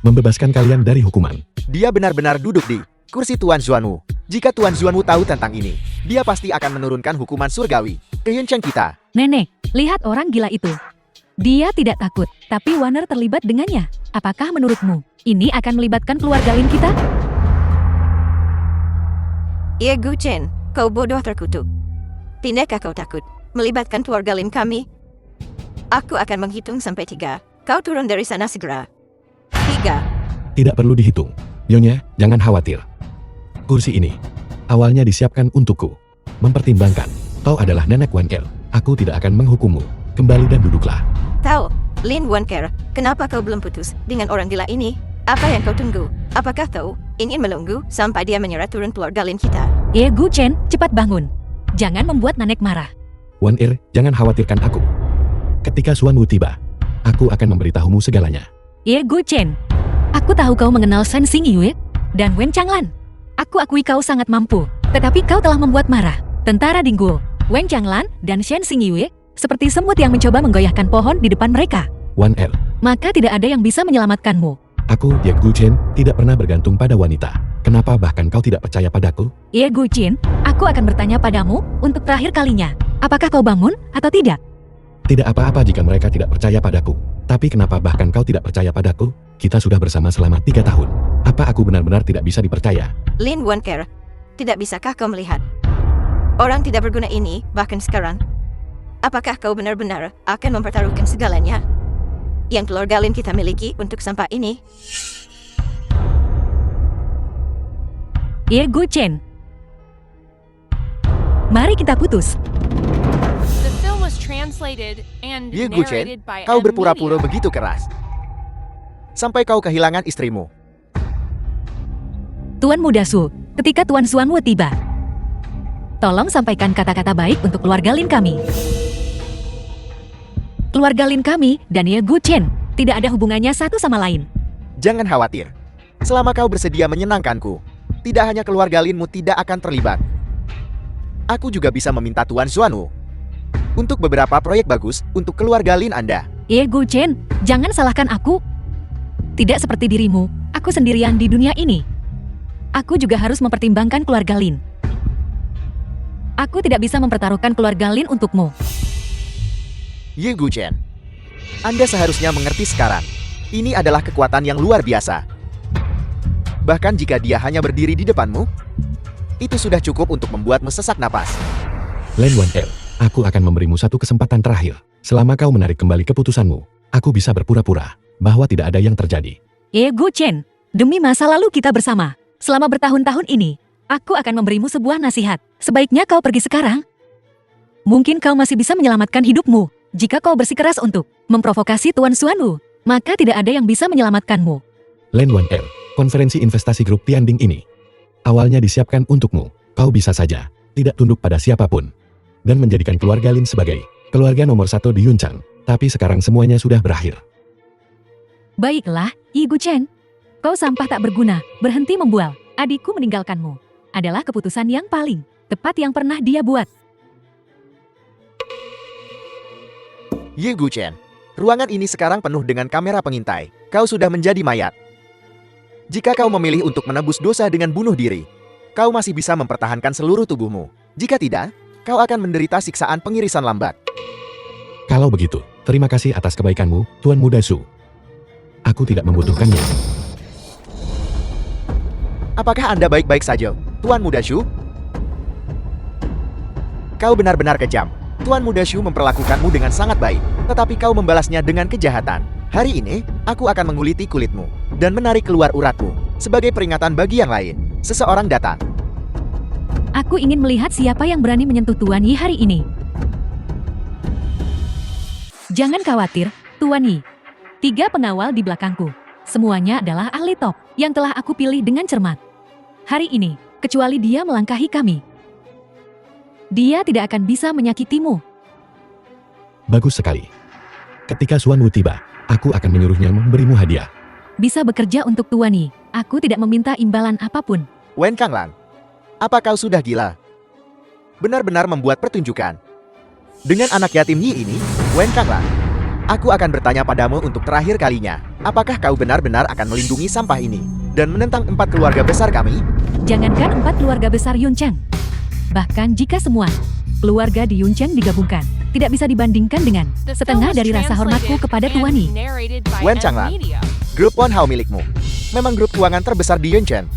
Membebaskan kalian dari hukuman. Dia benar-benar duduk di kursi Tuan Xuanwu. Jika Tuan Xuanwu tahu tentang ini, dia pasti akan menurunkan hukuman surgawi ke Yunchen kita. Nenek, lihat orang gila itu. Dia tidak takut, tapi Warner terlibat dengannya. Apakah menurutmu, ini akan melibatkan keluarga Lin kita? Ye Guchen, kau bodoh terkutuk. Tidakkah kau takut melibatkan keluarga Lin kami? Aku akan menghitung sampai 3. Kau turun dari sana segera. 3. Tidak perlu dihitung. Nyonya, jangan khawatir. Kursi ini awalnya disiapkan untukku. Mempertimbangkan, kau adalah nenek Wan El. Aku tidak akan menghukummu. Kembali dan duduklah. Tahu, Lin Wanker, kenapa kau belum putus dengan orang gila ini? Apa yang kau tunggu? Apakah kau ingin menunggu sampai dia menyerah turun keluarga Lin kita? Ye Guchen, cepat bangun. Jangan membuat Nanek marah. Wan Er, jangan khawatirkan aku. Ketika Xuanwu tiba, aku akan memberitahumu segalanya. Ye Guchen, aku tahu kau mengenal Shen Xingyue dan Wen Changlan. Aku akui kau sangat mampu, tetapi kau telah membuat marah Tentara Dinggul, Wen Changlan, dan Shen Xingyue seperti semut yang mencoba menggoyahkan pohon di depan mereka. Wan Er, Maka tidak ada yang bisa menyelamatkanmu. aku, Ye Guchen, tidak pernah bergantung pada wanita. Kenapa bahkan kau tidak percaya padaku? Ye Guchen, aku akan bertanya padamu untuk terakhir kalinya. Apakah kau bangun atau tidak? Tidak apa-apa jika mereka tidak percaya padaku. Tapi kenapa bahkan kau tidak percaya padaku? Kita sudah bersama selama 3 tahun. Apa aku benar-benar tidak bisa dipercaya? Lin Wanker, tidak bisakah kau melihat orang tidak berguna ini bahkan sekarang? Apakah kau benar-benar akan mempertaruhkan segalanya yang keluarga Lin kita miliki untuk sampah ini? Ye Guchen, mari kita putus. The film was translated and Ye Guchen, narrated by kau M berpura-pura Media. begitu keras. Sampai kau kehilangan istrimu. Tuan Muda Su, ketika Tuan Xuanwu tiba, tolong sampaikan kata-kata baik untuk keluarga Lin kami. Keluarga Lin kami dan Ye Guchen Tidak ada hubungannya satu sama lain. Jangan khawatir. Selama kau bersedia menyenangkanku, tidak hanya keluarga Linmu tidak akan terlibat. Aku juga bisa meminta Tuan Xuanwu untuk beberapa proyek bagus untuk keluarga Lin Anda. Gu Chen, jangan salahkan aku. Tidak seperti dirimu, aku sendirian di dunia ini. Aku juga harus mempertimbangkan keluarga Lin. Aku tidak bisa mempertaruhkan keluarga Lin untukmu. Ye Gu Chen, Anda seharusnya mengerti sekarang. Ini adalah kekuatan yang luar biasa. Bahkan jika dia hanya berdiri di depanmu, itu sudah cukup untuk membuatmu sesak napas. Lin Wan'er, aku akan memberimu satu kesempatan terakhir. Selama kau menarik kembali keputusanmu, aku bisa berpura-pura bahwa tidak ada yang terjadi. Gu Chen, demi masa lalu kita bersama, selama bertahun-tahun ini, aku akan memberimu sebuah nasihat. Sebaiknya kau pergi sekarang. Mungkin kau masih bisa menyelamatkan hidupmu. Jika kau bersikeras untuk memprovokasi Tuan Xuanwu, maka tidak ada yang bisa menyelamatkanmu. Lin Wan'er, konferensi investasi grup Tianding ini awalnya disiapkan untukmu. Kau bisa saja tidak tunduk pada siapapun dan menjadikan keluarga Lin sebagai keluarga nomor 1 di Yuncheng. Tapi sekarang semuanya sudah berakhir. Baiklah, Gu Chen. Kau sampah tak berguna, berhenti membual. Adikku meninggalkanmu. Adalah keputusan yang paling tepat yang pernah dia buat. Ye Gu Chen, ruangan ini sekarang penuh dengan kamera pengintai. Kau sudah menjadi mayat. Jika kau memilih untuk menebus dosa dengan bunuh diri, kau masih bisa mempertahankan seluruh tubuhmu. Jika tidak, kau akan menderita siksaan pengirisan lambat. Kalau begitu, terima kasih atas kebaikanmu, Tuan Muda Su. Aku tidak membutuhkannya. Apakah Anda baik-baik saja, Tuan Muda Shu? Kau benar-benar kejam. Tuan Muda Shu memperlakukanmu dengan sangat baik, tetapi kau membalasnya dengan kejahatan. Hari ini, aku akan menguliti kulitmu dan menarik keluar uratmu. Sebagai peringatan bagi yang lain, seseorang datang. Aku ingin melihat siapa yang berani menyentuh Tuan Yi hari ini. Jangan khawatir, Tuan Yi. 3 pengawal di belakangku. Semuanya adalah ahli top yang telah aku pilih dengan cermat. Hari ini, kecuali dia melangkahi kami, dia tidak akan bisa menyakitimu. Bagus sekali. Ketika Xuanwu tiba, aku akan menyuruhnya memberimu hadiah. Bisa bekerja untuk Tuan Yi. Aku tidak meminta imbalan apapun. Wen Kanglan, apa kau sudah gila? Benar-benar membuat pertunjukan. Dengan anak yatim Yi ini, Wen Kanglan, aku akan bertanya padamu untuk terakhir kalinya. Apakah kau benar-benar akan melindungi sampah ini dan menentang 4 keluarga besar kami? Jangankan 4 keluarga besar Yuncheng. Bahkan jika semua keluarga di Yuncheng digabungkan, tidak bisa dibandingkan dengan The film setengah was dari rasa hormatku translated kepada and Tuan Yi. narrated by Wen M Changlan. Media. Grup Wanhao milikmu memang grup keuangan terbesar di Yuncheng.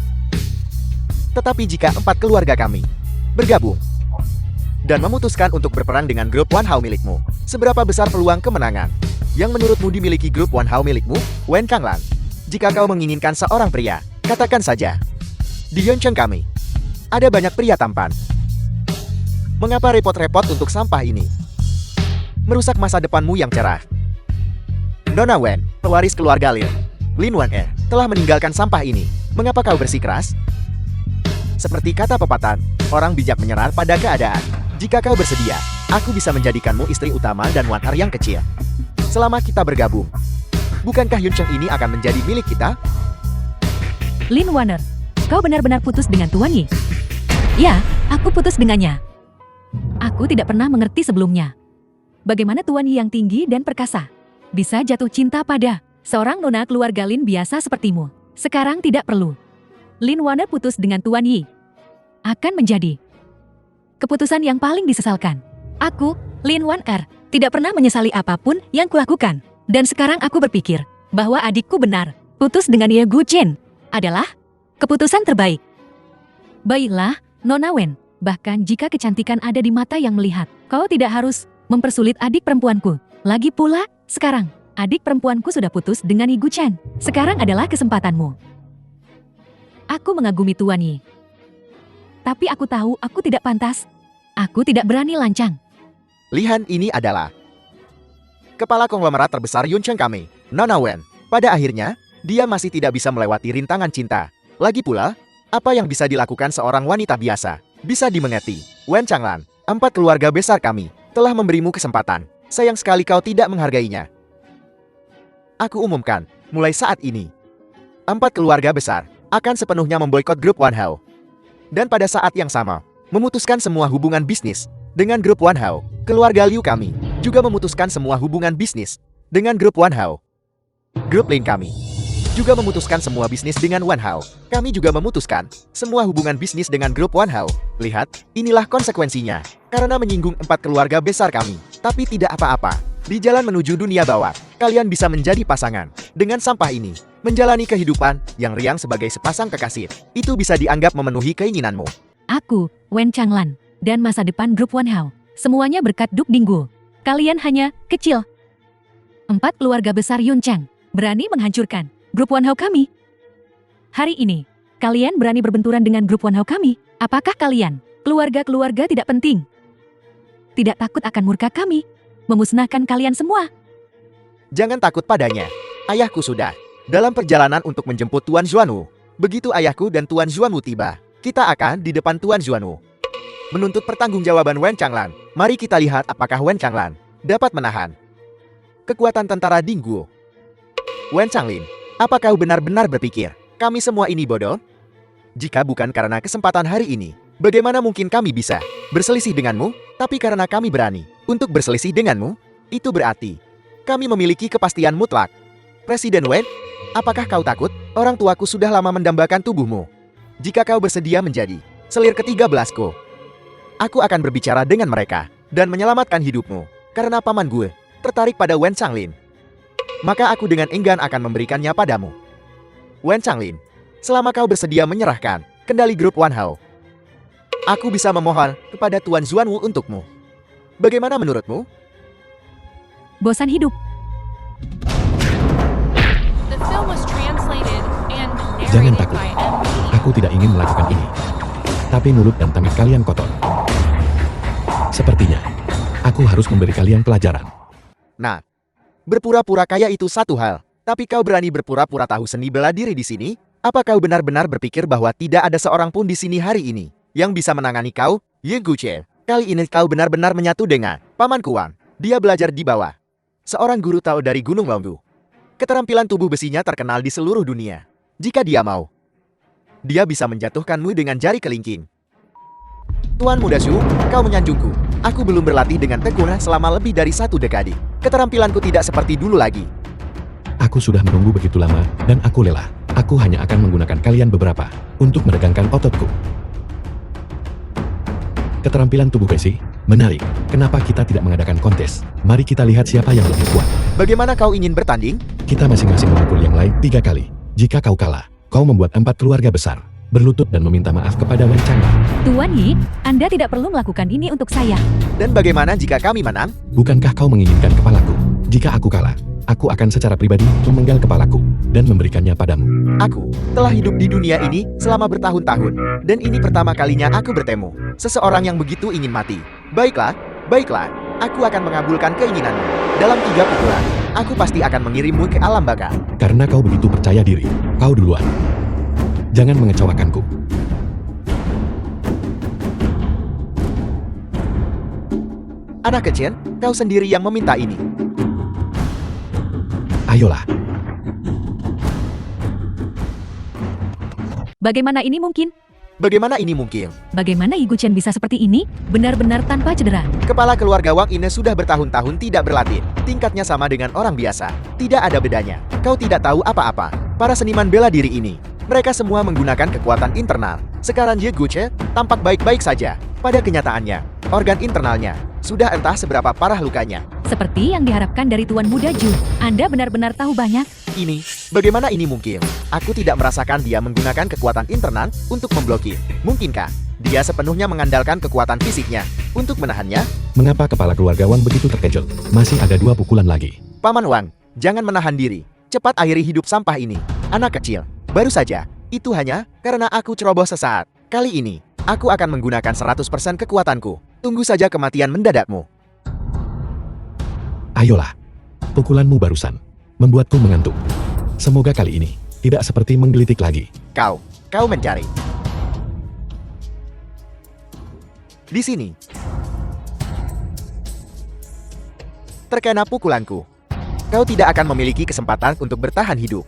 Tetapi jika 4 keluarga kami bergabung dan memutuskan untuk berperang dengan grup Wanhao milikmu, seberapa besar peluang kemenangan yang menurutmu dimiliki grup Wanhao milikmu, Wen Kanglan? Jika kau menginginkan seorang pria, katakan saja, di Yuncheng kami ada banyak pria tampan. Mengapa repot-repot untuk sampah ini? Merusak masa depanmu yang cerah. Nona Wen, pewaris keluarga Lin Wan'er, telah meninggalkan sampah ini. Mengapa kau bersikeras? Seperti kata pepatah, orang bijak menyerah pada keadaan. Jika kau bersedia, aku bisa menjadikanmu istri utama dan Wan'er yang kecil. Selama kita bergabung, bukankah Yuncheng ini akan menjadi milik kita? Lin Wan'er, kau benar-benar putus dengan Tuan Yi? Ya, aku putus dengannya. Aku tidak pernah mengerti sebelumnya. Bagaimana Tuan Yi yang tinggi dan perkasa bisa jatuh cinta pada seorang nona keluarga Lin biasa sepertimu. Sekarang tidak perlu. Lin Wan'er putus dengan Tuan Yi akan menjadi keputusan yang paling disesalkan. Aku, Lin Wan'er, tidak pernah menyesali apapun yang kulakukan. Dan sekarang aku berpikir bahwa adikku benar. Putus dengan Ye Gu Chen adalah keputusan terbaik. Baiklah, Nona Wen. Bahkan jika kecantikan ada di mata yang melihat, kau tidak harus mempersulit adik perempuanku. Lagi pula, sekarang, adik perempuanku sudah putus dengan Yi Gu Chen. Sekarang adalah kesempatanmu. Aku mengagumi Tuan Yi. Tapi aku tahu aku tidak pantas. Aku tidak berani lancang. Lihan ini adalah kepala konglomerat terbesar Yuncheng kami, Nona Wen. Pada akhirnya, dia masih tidak bisa melewati rintangan cinta. Lagi pula, apa yang bisa dilakukan seorang wanita biasa? Bisa dimengerti, Wen Changlan, 4 keluarga besar kami telah memberimu kesempatan. Sayang sekali kau tidak menghargainya. Aku umumkan, mulai saat ini, 4 keluarga besar akan sepenuhnya memboikot grup One Hao. Dan pada saat yang sama, memutuskan semua hubungan bisnis dengan grup One Hao. Keluarga Liu kami juga memutuskan semua hubungan bisnis dengan grup One Hao. Grup lain kami juga memutuskan semua bisnis dengan One Hao. Kami juga memutuskan semua hubungan bisnis dengan grup One Hao. Lihat, inilah konsekuensinya. Karena menyinggung 4 keluarga besar kami. Tapi tidak apa-apa. Di jalan menuju dunia bawah, kalian bisa menjadi pasangan. Dengan sampah ini, menjalani kehidupan yang riang sebagai sepasang kekasih. Itu bisa dianggap memenuhi keinginanmu. Aku, Wen Changlan, dan masa depan grup One Hao. Semuanya berkat Duk Dinggu. Kalian hanya kecil. 4 keluarga besar Yun Chang berani menghancurkan grup One Hao kami. Hari ini, kalian berani berbenturan dengan grup One Hao kami. Apakah kalian, keluarga-keluarga tidak penting, tidak takut akan murka kami, memusnahkan kalian semua? Jangan takut padanya. Ayahku sudah dalam perjalanan untuk menjemput Tuan Xuanwu. Begitu ayahku dan Tuan Xuanwu tiba, kita akan di depan Tuan Xuanwu menuntut pertanggungjawaban Wen Changlan. Mari kita lihat apakah Wen Changlan dapat menahan kekuatan tentara Dingguo. Wen Changlin, apa kau benar-benar berpikir kami semua ini bodoh? Jika bukan karena kesempatan hari ini, bagaimana mungkin kami bisa berselisih denganmu? Tapi karena kami berani untuk berselisih denganmu, itu berarti kami memiliki kepastian mutlak. Presiden Wen, apakah kau takut? Orang tuaku sudah lama mendambakan tubuhmu. Jika kau bersedia menjadi selir ke-13ku, aku akan berbicara dengan mereka dan menyelamatkan hidupmu. Karena paman gue tertarik pada Wen Changlin, maka aku dengan enggan akan memberikannya padamu. Wen Changlin, selama kau bersedia menyerahkan kendali grup One Hao, aku bisa memohon kepada Tuan Xuanwu untukmu. Bagaimana menurutmu? Bosan hidup. The film was translated and Jangan narrated takut. by MV. Aku tidak ingin melakukan ini. Tapi mulut dan tangan kalian kotor. Sepertinya, aku harus memberi kalian pelajaran. Nah, berpura-pura kaya itu satu hal, tapi kau berani berpura-pura tahu seni bela diri di sini? Apa kau benar-benar berpikir bahwa tidak ada seorang pun di sini hari ini yang bisa menangani kau? Ye Guche, kali ini kau benar-benar menyatu dengan Paman Kuang. Dia belajar di bawah seorang guru Tao dari Gunung Bambu. Keterampilan tubuh besinya terkenal di seluruh dunia. Jika dia mau, dia bisa menjatuhkanmu dengan jari kelingking. Tuan Muda Shu, kau menyanjungku. Aku belum berlatih dengan tekun selama lebih dari 1 dekade. Keterampilanku tidak seperti dulu lagi. Aku sudah menunggu begitu lama, dan aku lelah. Aku hanya akan menggunakan kalian beberapa untuk meregangkan ototku. Keterampilan tubuh besi, menarik. Kenapa kita tidak mengadakan kontes? Mari kita lihat siapa yang lebih kuat. Bagaimana kau ingin bertanding? Kita masing-masing memukul yang lain 3 kali. Jika kau kalah, kau membuat 4 keluarga besar berlutut dan meminta maaf kepada Wen Changlan. Tuan Yi, Anda tidak perlu melakukan ini untuk saya. Dan bagaimana jika kami menang? Bukankah kau menginginkan kepalaku? Jika aku kalah, aku akan secara pribadi memenggal kepalaku dan memberikannya padamu. Aku telah hidup di dunia ini selama bertahun-tahun, dan ini pertama kalinya aku bertemu seseorang yang begitu ingin mati. Baiklah, baiklah, aku akan mengabulkan keinginanmu. Dalam 3 pukulan, aku pasti akan mengirimmu ke alam baka. Karena kau begitu percaya diri, kau duluan. Jangan mengecewakanku. Anak kecil, kau sendiri yang meminta ini. Ayolah, Bagaimana ini mungkin? Bagaimana ini mungkin? Bagaimana Yi Guchen bisa seperti ini? Benar-benar tanpa cedera. Kepala keluarga Wang Ine sudah bertahun-tahun tidak berlatih. Tingkatnya sama dengan orang biasa. Tidak ada bedanya. Kau tidak tahu apa-apa. Para seniman bela diri ini, mereka semua menggunakan kekuatan internal. Sekarang Ye Guche tampak baik-baik saja. Pada kenyataannya, organ internalnya sudah entah seberapa parah lukanya. Seperti yang diharapkan dari Tuan Muda Ju. Anda benar-benar tahu banyak. Ini, bagaimana ini mungkin? Aku tidak merasakan dia menggunakan kekuatan internal untuk memblokir. Mungkinkah dia sepenuhnya mengandalkan kekuatan fisiknya untuk menahannya? mengapa kepala keluarga Wang begitu terkejut? Masih ada 2 pukulan lagi. Paman Wang, jangan menahan diri. Cepat akhiri hidup sampah ini. Anak kecil, baru saja. Itu hanya karena aku ceroboh sesaat. Kali ini, aku akan menggunakan 100% kekuatanku. Tunggu saja kematian mendadakmu. Ayolah, pukulanmu barusan membuatku mengantuk. Semoga kali ini tidak seperti menggelitik lagi. Kau mencari. Di sini. Terkena pukulanku. kau tidak akan memiliki kesempatan untuk bertahan hidup.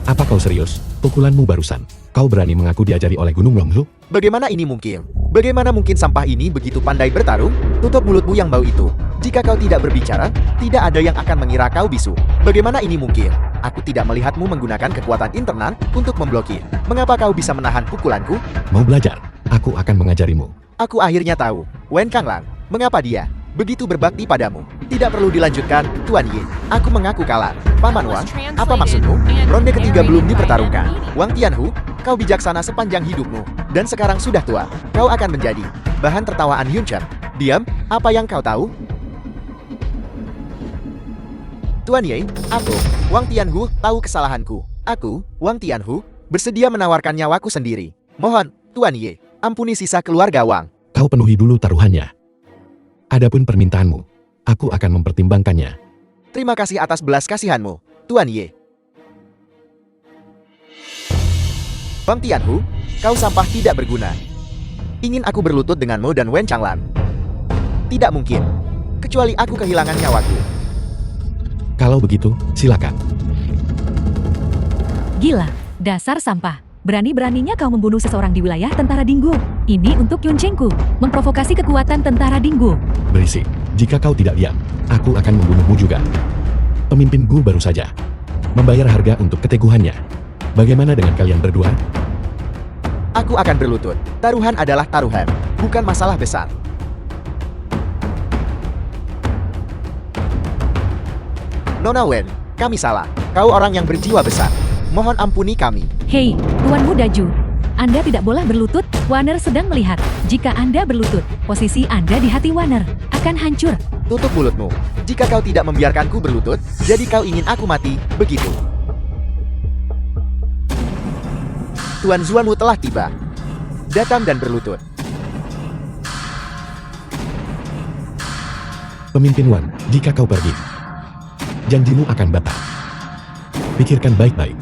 Apa kau serius? Pukulanmu barusan. Kau berani mengaku diajari oleh Gunung Longlu? Bagaimana ini mungkin? Bagaimana mungkin sampah ini begitu pandai bertarung? Tutup mulutmu yang bau itu. Jika kau tidak berbicara, tidak ada yang akan mengira kau bisu. Bagaimana ini mungkin? Aku tidak melihatmu menggunakan kekuatan internal untuk memblokir. Mengapa kau bisa menahan pukulanku? Mau belajar? Aku akan mengajarimu. Aku akhirnya tahu, Wen Kanglang, mengapa dia begitu berbakti padamu. Tidak perlu dilanjutkan, Tuan Yi. Aku mengaku kalah. Paman Wang, apa maksudmu? Ronde ketiga belum dipertarungkan. Wang Tianhu, kau bijaksana sepanjang hidupmu. Dan sekarang sudah tua. Kau akan menjadi bahan tertawaan Yun Chen. Diam, apa yang kau tahu? Tuan Yi, aku, Wang Tianhu, tahu kesalahanku. Aku, Wang Tianhu, bersedia menawarkan nyawaku sendiri. Mohon, Tuan Yi, ampuni sisa keluarga Wang. Kau penuhi dulu taruhannya. Adapun permintaanmu, aku akan mempertimbangkannya. Terima kasih atas belas kasihanmu, Tuan Ye. Wang Tianhu, kau sampah tidak berguna. Ingin aku berlutut denganmu dan Wen Changlan? Tidak mungkin, kecuali aku kehilangan nyawaku. Kalau begitu, silakan. Gila, dasar sampah. Berani-beraninya kau membunuh seseorang di wilayah tentara Dinggu. Ini untuk Yun Chengku, memprovokasi kekuatan tentara Dinggu. Berisik, jika kau tidak diam, aku akan membunuhmu juga. Pemimpin Gu baru saja membayar harga untuk keteguhannya. Bagaimana dengan kalian berdua? Aku akan berlutut. Taruhan adalah taruhan, bukan masalah besar. Nona Wen, kami salah. Kau orang yang berjiwa besar. Mohon ampuni kami. Hei, Tuan Muda Ju. Anda tidak boleh berlutut, Wanner sedang melihat. Jika Anda berlutut, posisi Anda di hati Wanner akan hancur. Tutup mulutmu. Jika kau tidak membiarkanku berlutut, jadi kau ingin aku mati, begitu. Tuan Zuanwu telah tiba. Datang dan berlutut. Pemimpin Wan, jika kau pergi, janjimu akan batal. Pikirkan baik-baik.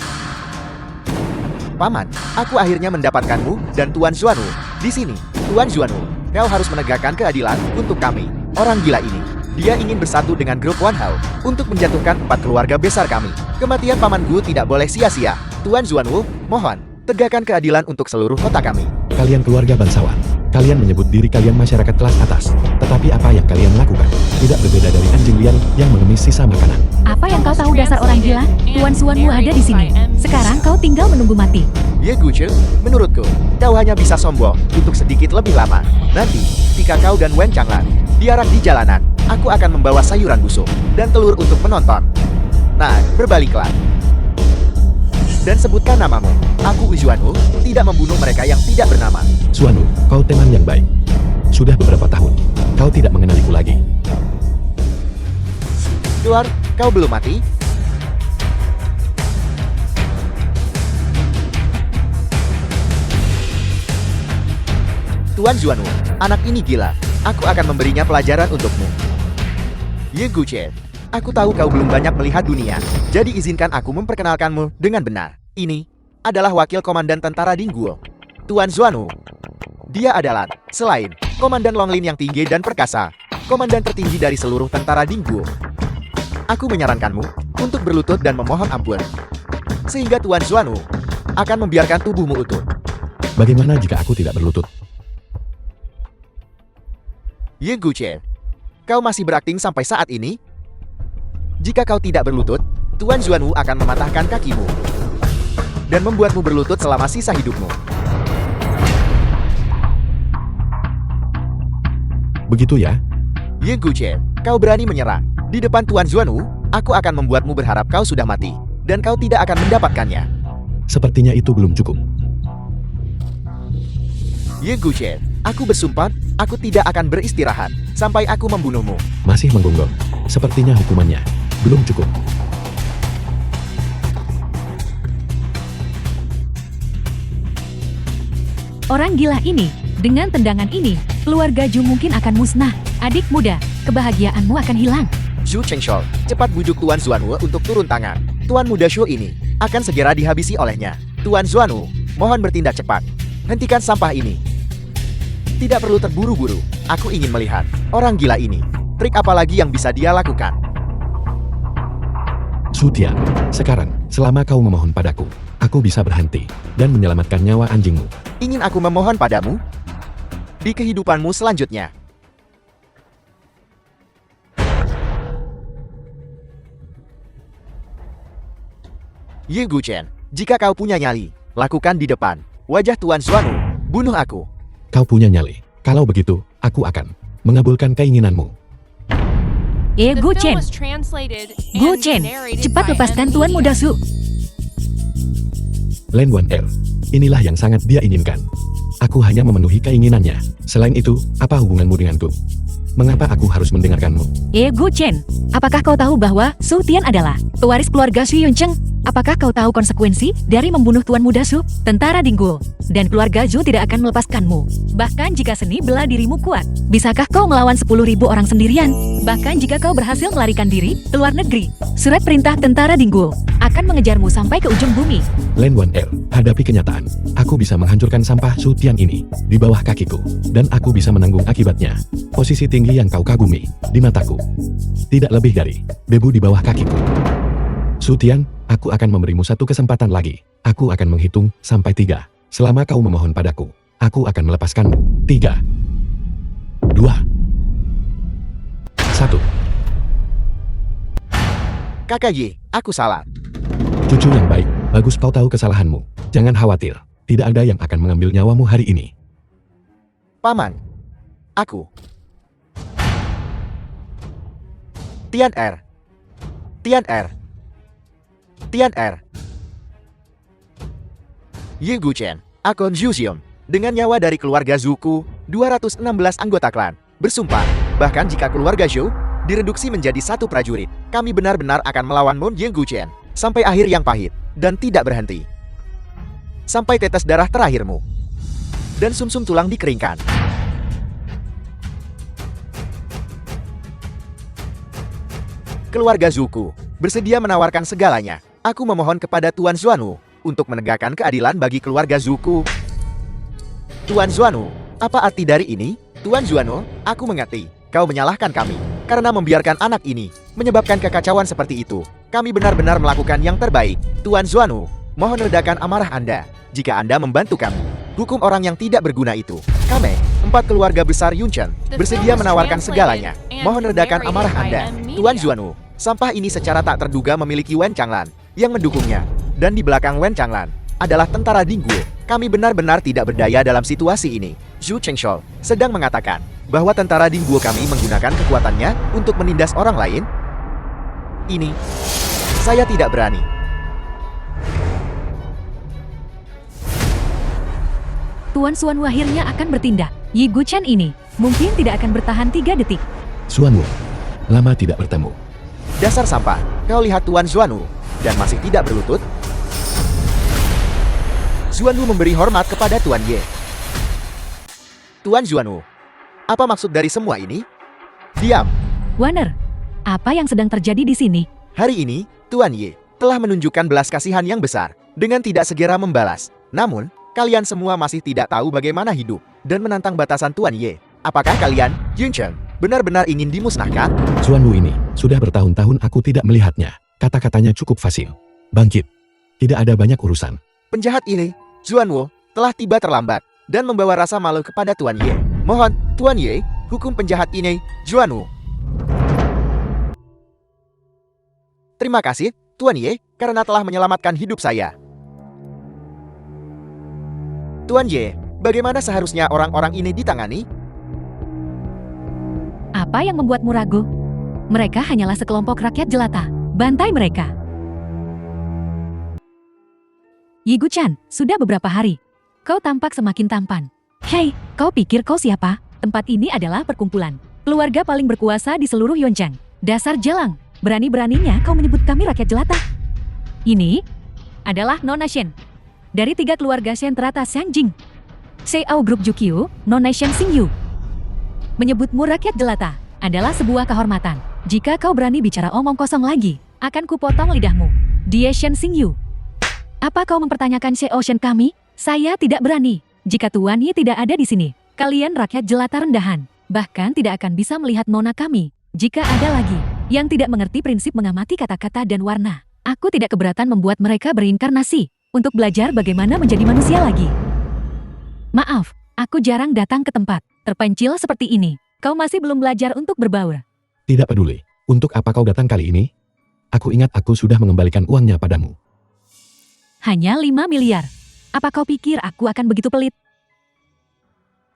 Paman, aku akhirnya mendapatkanmu dan Tuan Zuanwu. Di sini, Tuan Zuanwu, kau harus menegakkan keadilan untuk kami. Orang gila ini, dia ingin bersatu dengan grup Wan Hao untuk menjatuhkan 4 keluarga besar kami. Kematian Paman Gu tidak boleh sia-sia. Tuan Zuanwu, mohon, tegakkan keadilan untuk seluruh kota kami. Kalian keluarga bangsawan. Kalian menyebut diri kalian masyarakat kelas atas. Tetapi apa yang kalian lakukan tidak berbeda dari anjing liar yang mengemis sisa makanan. Apa yang kau tahu dasar orang gila? Tuan Zuanwu ada di sini. Sekarang kau tinggal menunggu mati. Ye Gucil, menurutku, kau hanya bisa sombong untuk sedikit lebih lama. Nanti, jika kau dan Wen Changlan diarak di jalanan, aku akan membawa sayuran busuk dan telur untuk menonton. Nah, berbaliklah. Dan sebutkan namamu. Aku Zuanwu, tidak membunuh mereka yang tidak bernama. Zuanwu, kau teman yang baik. Sudah beberapa tahun, kau tidak mengenaliku lagi. Keluar, kau belum mati? Tuan Zuanwu, anak ini gila. Aku akan memberinya pelajaran untukmu. Ye Gucil, aku tahu kau belum banyak melihat dunia, jadi izinkan aku memperkenalkanmu dengan benar. Ini adalah wakil komandan tentara Dingguo, Tuan Zuanwu. Dia adalah, selain Komandan Longlin yang tinggi dan perkasa, komandan tertinggi dari seluruh tentara Dingguo. Aku menyarankanmu untuk berlutut dan memohon ampun, sehingga Tuan Zuanwu akan membiarkan tubuhmu utuh. Bagaimana jika aku tidak berlutut? Ye Gucil, kau masih berakting sampai saat ini? Jika kau tidak berlutut, Tuan Zuanwu akan mematahkan kakimu dan membuatmu berlutut selama sisa hidupmu. Begitu ya? Ye Gucil, kau berani menyerang. Di depan Tuan Zuanwu, aku akan membuatmu berharap kau sudah mati, dan kau tidak akan mendapatkannya. Sepertinya itu belum cukup. Ye Gucil, aku bersumpah, aku tidak akan beristirahat sampai aku membunuhmu. Masih menggonggong. Sepertinya hukumannya belum cukup. Orang gila ini, dengan tendangan ini, keluarga Ju mungkin akan musnah. Adik muda, kebahagiaanmu akan hilang. Zhu Chengshou, cepat bujuk Tuan Zuanwu untuk turun tangan. Tuan muda Shu ini akan segera dihabisi olehnya. Tuan Zuanwu, mohon bertindak cepat. Hentikan sampah ini. Tidak perlu terburu-buru. Aku ingin melihat orang gila ini Trik apa lagi yang bisa dia lakukan? Su Tian, sekarang, selama kau memohon padaku, aku bisa berhenti dan menyelamatkan nyawa anjingmu. Ingin aku memohon padamu? Di kehidupanmu selanjutnya. Ye Guchen, jika kau punya nyali, lakukan di depan wajah Tuan Xuanwu. Bunuh aku. Kau punya nyali. Kalau begitu, aku akan mengabulkan keinginanmu. The film Guchen, was translated and Guchen, narrated cepat by lepaskan M. Tuan Muda Su. Len Wan Er, inilah yang sangat dia inginkan. Aku hanya memenuhi keinginannya. Selain itu, apa hubunganmu denganku? Mengapa aku harus mendengarkanmu? Guchen, apakah kau tahu bahwa Su Tian adalah pewaris keluarga Xu Yuncheng? Apakah kau tahu konsekuensi dari membunuh Tuan Muda Su? Tentara Dinggul dan keluarga Zhu tidak akan melepaskanmu. Bahkan jika seni bela dirimu kuat, bisakah kau melawan 10.000 orang sendirian? Bahkan jika kau berhasil melarikan diri ke luar negeri, surat perintah tentara Dinggul akan mengejarmu sampai ke ujung bumi. Len Wan Er, hadapi kenyataan. Aku bisa menghancurkan sampah Su Tian ini di bawah kakiku, dan aku bisa menanggung akibatnya. Posisi tinggi yang kau kagumi di mataku, tidak lebih dari debu di bawah kakiku. Su Tian, aku akan memberimu satu kesempatan lagi. Aku akan menghitung sampai 3. Selama kau memohon padaku, aku akan melepaskanmu. 3, 2, 1. Kakak Ye, aku salah. Cucu yang baik, bagus kau tahu kesalahanmu. Jangan khawatir, tidak ada yang akan mengambil nyawamu hari ini. Paman. Aku. Tian Er. Tian Er. Tian Er. Ye Guchen, Akon Zhuxiong, dengan nyawa dari keluarga Zuku, 216 anggota klan, bersumpah, bahkan jika keluarga Zhou direduksi menjadi satu prajurit, kami benar-benar akan melawan Mon Ye Guchen, sampai akhir yang pahit, dan tidak berhenti. Sampai tetes darah terakhirmu. Dan sumsum tulang dikeringkan. Keluarga Zuku bersedia menawarkan segalanya. Aku memohon kepada Tuan Xuanwu untuk menegakkan keadilan bagi keluarga Zuku. Tuan Xuanwu, apa arti dari ini? Tuan Xuanwu, aku mengerti. Kau menyalahkan kami karena membiarkan anak ini menyebabkan kekacauan seperti itu. Kami benar-benar melakukan yang terbaik. Tuan Xuanwu, mohon redakan amarah Anda. Jika Anda membantu kami, hukum orang yang tidak berguna itu. Kami, 4 keluarga besar Yunchen, bersedia menawarkan segalanya. Mohon redakan amarah Anda. Tuan Xuanwu, sampah ini secara tak terduga memiliki Wen Changlan yang mendukungnya. Dan di belakang Wen Changlan adalah tentara Dinggul. Kami benar-benar tidak berdaya dalam situasi ini. Zhu Chengshou sedang mengatakan bahwa tentara Dinggul kami menggunakan kekuatannya untuk menindas orang lain. Ini, saya tidak berani. Tuan Xuanwu akhirnya akan bertindak. Ye Guchen ini mungkin tidak akan bertahan 3 detik. Xuanwu, lama tidak bertemu. Dasar sampah, kau lihat Tuan Xuanwu dan masih tidak berlutut? Xuanwu memberi hormat kepada Tuan Ye. Tuan Xuanwu, apa maksud dari semua ini? Diam. Warner, apa yang sedang terjadi di sini? Hari ini, Tuan Ye telah menunjukkan belas kasihan yang besar dengan tidak segera membalas. Namun, kalian semua masih tidak tahu bagaimana hidup dan menantang batasan Tuan Ye. Apakah kalian, Yuncheng, benar-benar ingin dimusnahkan? Xuanwu ini, sudah bertahun-tahun aku tidak melihatnya. Kata-katanya cukup fasil. Bangkit. Tidak ada banyak urusan. Penjahat ini, Xuanwu, telah tiba terlambat dan membawa rasa malu kepada Tuan Ye. Mohon, Tuan Ye, hukum penjahat ini, Xuanwu. Terima kasih, Tuan Ye, karena telah menyelamatkan hidup saya. Tuan Ye, bagaimana seharusnya orang-orang ini ditangani? Apa yang membuatmu ragu? Mereka hanyalah sekelompok rakyat jelata. Bantai mereka. Ye Guchen, sudah beberapa hari. Kau tampak semakin tampan. Hei, kau pikir kau siapa? Tempat ini adalah perkumpulan keluarga paling berkuasa di seluruh Yonchang. Dasar jelang, berani-beraninya kau menyebut kami rakyat jelata. Ini adalah Nona Shen. Dari 3 keluarga Shen terata Xiangjing. Xiao Group Jukyu, Nona Shen Xingyu. Menyebutmu rakyat jelata adalah sebuah kehormatan. Jika kau berani bicara omong kosong lagi, akan kupotong lidahmu. Dia Shen Xingyu. Apa kau mempertanyakan Xiao Shen kami? Saya tidak berani. Jika Tuan Ye tidak ada di sini, kalian rakyat jelata rendahan. Bahkan tidak akan bisa melihat nona kami. Jika ada lagi yang tidak mengerti prinsip mengamati kata-kata dan warna, aku tidak keberatan membuat mereka berinkarnasi untuk belajar bagaimana menjadi manusia lagi. Maaf, aku jarang datang ke tempat terpencil seperti ini. Kau masih belum belajar untuk berbaur. Tidak peduli. Untuk apa kau datang kali ini? Aku ingat aku sudah mengembalikan uangnya padamu. Hanya 5 miliar. Apa kau pikir aku akan begitu pelit?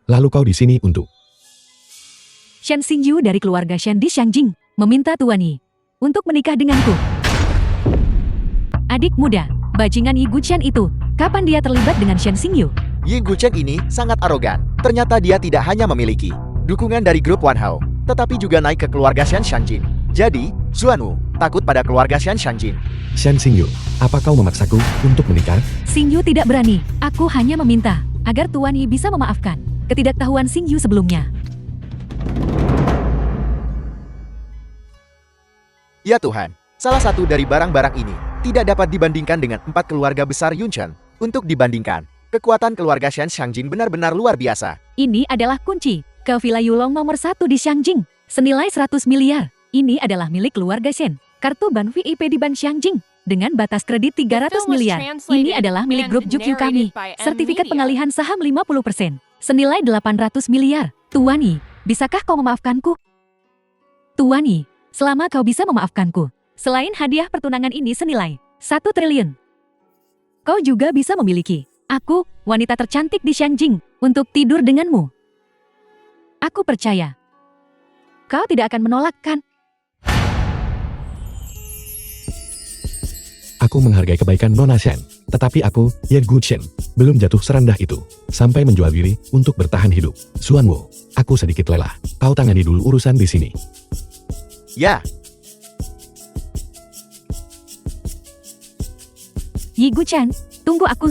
Lalu kau di sini untuk... Shen Xingyu dari keluarga Shen di Xiangjing meminta Tuan Yi untuk menikah denganku. Adik muda, bajingan Yi Guchen itu, kapan dia terlibat dengan Shen Xingyu? Yi Guchen ini sangat arogan. Ternyata dia tidak hanya memiliki dukungan dari grup Wan Hao, tetapi juga naik ke keluarga Shen Xiangjin. Jadi, Xuanwu takut pada keluarga Shen Xiangjin. Shen Xingyu, apa kau memaksaku untuk menikah? Xingyu tidak berani. Aku hanya meminta agar Tuan Yi bisa memaafkan ketidaktahuan Xingyu sebelumnya. Ya Tuhan, salah satu dari barang-barang ini tidak dapat dibandingkan dengan 4 keluarga besar Yunchen. Untuk dibandingkan, kekuatan keluarga Shen Xiangjin benar-benar luar biasa. Ini adalah kunci ke Villa Yulong nomor 1 di Xiangjing, senilai 100 miliar. Ini adalah milik keluarga Shen. Kartu ban VIP di ban Xiangjing dengan batas kredit 300 miliar. Ini adalah milik grup Jukyu kami. Sertifikat pengalihan saham 50%, senilai 800 miliar. Tuan Yi, bisakah kau memaafkanku? Tuan Yi, selama kau bisa memaafkanku, selain hadiah pertunangan ini senilai 1 triliun, kau juga bisa memiliki aku, wanita tercantik di Xiangjing, untuk tidur denganmu. Aku percaya kau tidak akan menolak, kan? Aku menghargai kebaikan Nona Shen, tetapi aku, Ye Guchen, belum jatuh serendah itu, sampai menjual diri untuk bertahan hidup. Xuanwu, aku sedikit lelah. Kau tangani dulu urusan di sini. Ya, Yi Guchen, tunggu aku.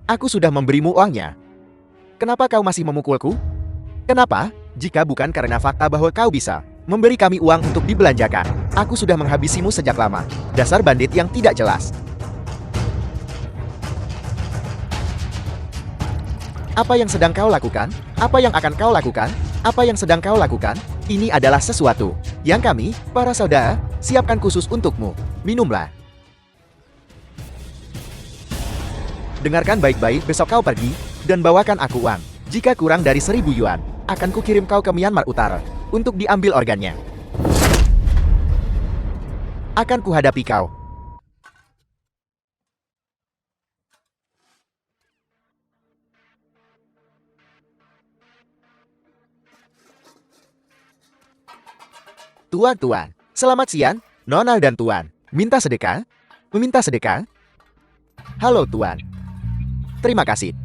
aku sudah memberimu uangnya. Kenapa kau masih memukulku? Kenapa? Jika bukan karena fakta bahwa kau bisa memberi kami uang untuk dibelanjakan, aku sudah menghabisimu sejak lama. Dasar bandit yang tidak jelas. Apa yang sedang kau lakukan? Apa yang akan kau lakukan? Apa yang sedang kau lakukan? Ini adalah sesuatu yang kami, para saudara, siapkan khusus untukmu. Minumlah. Dengarkan baik-baik, besok kau pergi dan bawakan aku uang. Jika kurang dari 1.000 yuan, akan kukirim kau ke Myanmar Utara untuk diambil organnya. Akan kuhadapi kau. Tuan, selamat siang, Nona dan Tuan. Minta sedekah? Meminta sedekah? Halo Tuan. Terima kasih.